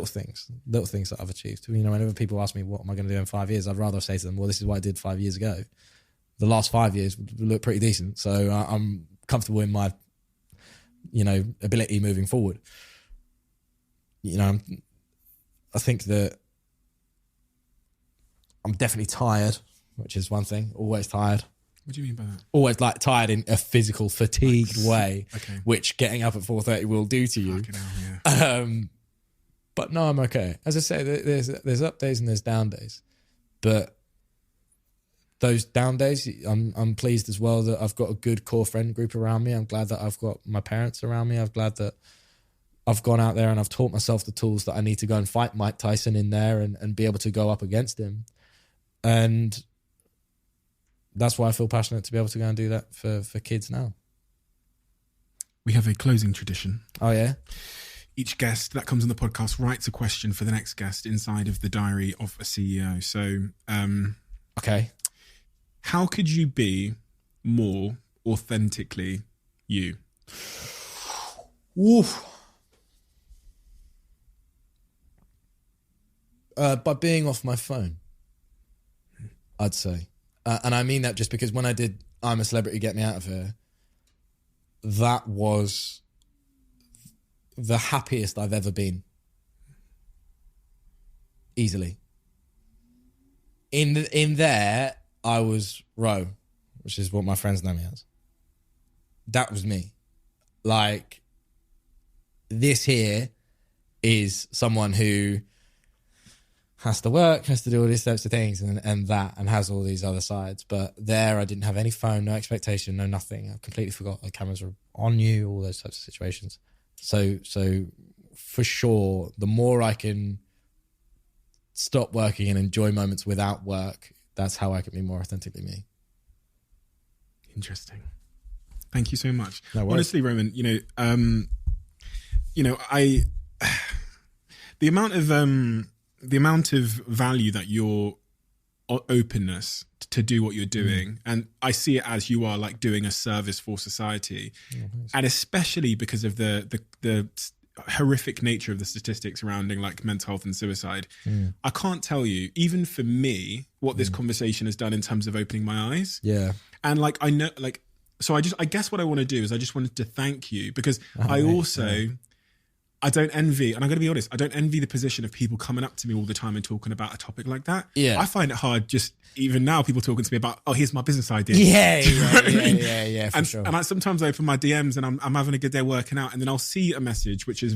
things that I've achieved. Whenever people ask me, what am I going to do in 5 years? I'd rather say to them, well, this is what I did 5 years ago. The last 5 years look pretty decent. So I'm comfortable in my, ability moving forward. I think that I'm definitely tired, which is one thing. Always tired. What do you mean by that? Always like tired in a physical, fatigued way, which getting up at 4:30 will do to you. But no, I'm okay. As I say, there's up days and there's down days. But those down days, I'm pleased as well that I've got a good core friend group around me. I'm glad that I've got my parents around me. I'm glad that I've gone out there and I've taught myself the tools that I need to go and fight Mike Tyson in there and be able to go up against him. And that's why I feel passionate to be able to go and do that for kids now. We have a closing tradition. Oh, yeah? Each guest that comes on the podcast writes a question for the next guest inside of the diary of a CEO. So, okay. How could you be more authentically you? Oof. By being off my phone, I'd say. And I mean that just because when I did I'm a Celebrity, Get Me Out of Here, that was the happiest I've ever been. Easily. In there, I was Ro, which is what my friends know me as. That was me. Like, this here is someone who has to work, has to do all these types of things and has all these other sides. But there, I didn't have any phone, no expectation, no nothing. I completely forgot the cameras were on you, all those types of situations. So for sure, the more I can stop working and enjoy moments without work, that's how I can be more authentically me. Interesting. Thank you so much. No worries. Honestly, Roman, the amount of value that your openness to do what you're doing, and I see it as you are like doing a service for society, and especially because of the horrific nature of the statistics surrounding like mental health and suicide. I can't tell you, even for me, what this conversation has done in terms of opening my eyes. Yeah. And like, I know, like, so I guess what I want to do is I just wanted to thank you because I don't envy, and I'm going to be honest, I don't envy the position of people coming up to me all the time and talking about a topic like that. Yeah. I find it hard just even now, people talking to me about, oh, here's my business idea. Yeah, for sure. And sometimes I open my DMs and I'm having a good day working out, and then I'll see a message which is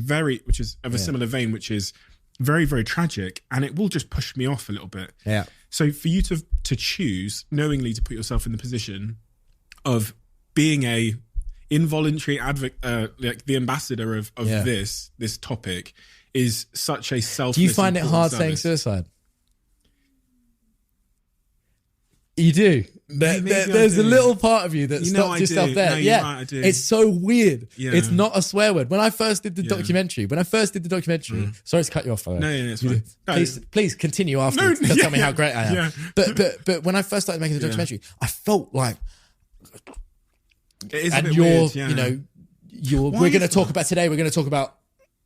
of a similar vein, which is very, very tragic, and it will just push me off a little bit. Yeah. So for you to choose knowingly to put yourself in the position of being a involuntary advocate, like the ambassador of this topic, is such a selfless. Do you find it hard saying suicide? You do. There's a little part of you that stops yourself there. No, right, I do. It's so weird. Yeah. It's not a swear word. When I first did the documentary, sorry to cut you off. No, it's fine. Please continue afterwards. Tell me how great I am. Yeah. But when I first started making the documentary, I felt like, it is a bit weird, we're going to talk about today. We're going to talk about.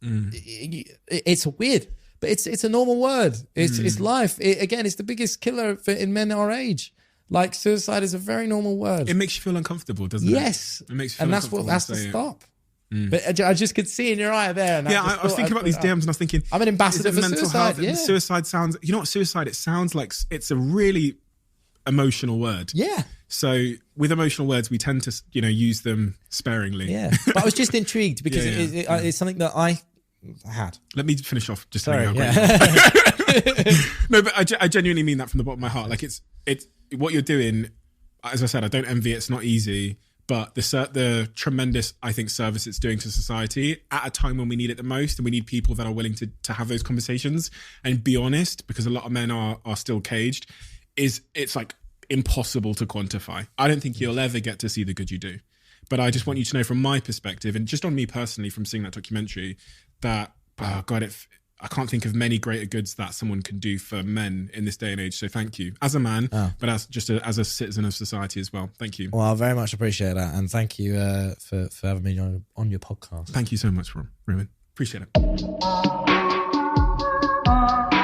It's weird, but it's a normal word. It's life. It's the biggest killer in men our age. Like, suicide is a very normal word. It makes you feel uncomfortable, doesn't it? Yes, it makes you feel and that's what has to stop. But I just could see in your eye there. And I was thinking about these DMs, and I was thinking, I'm an ambassador for mental suicide. Health. Suicide sounds. You know what suicide? It sounds like it's a really emotional word. Yeah. So with emotional words, we tend to, use them sparingly. Yeah. But I was just intrigued because it's something that I had. Let me finish off just saying how great. No, but I genuinely mean that from the bottom of my heart. Like, it's what you're doing. As I said, I don't envy it. It's not easy, but the tremendous, I think, service it's doing to society at a time when we need it the most, and we need people that are willing to have those conversations and be honest, because a lot of men are still caged. It's like impossible to quantify. I don't think you'll ever get to see the good you do, but I just want you to know from my perspective, and just on me personally from seeing that documentary, that I can't think of many greater goods that someone can do for men in this day and age. So thank you as a man, but as a citizen of society as well. Thank you. Well, I very much appreciate that, and thank you for having me on your podcast. Thank you so much, Roman. Appreciate it.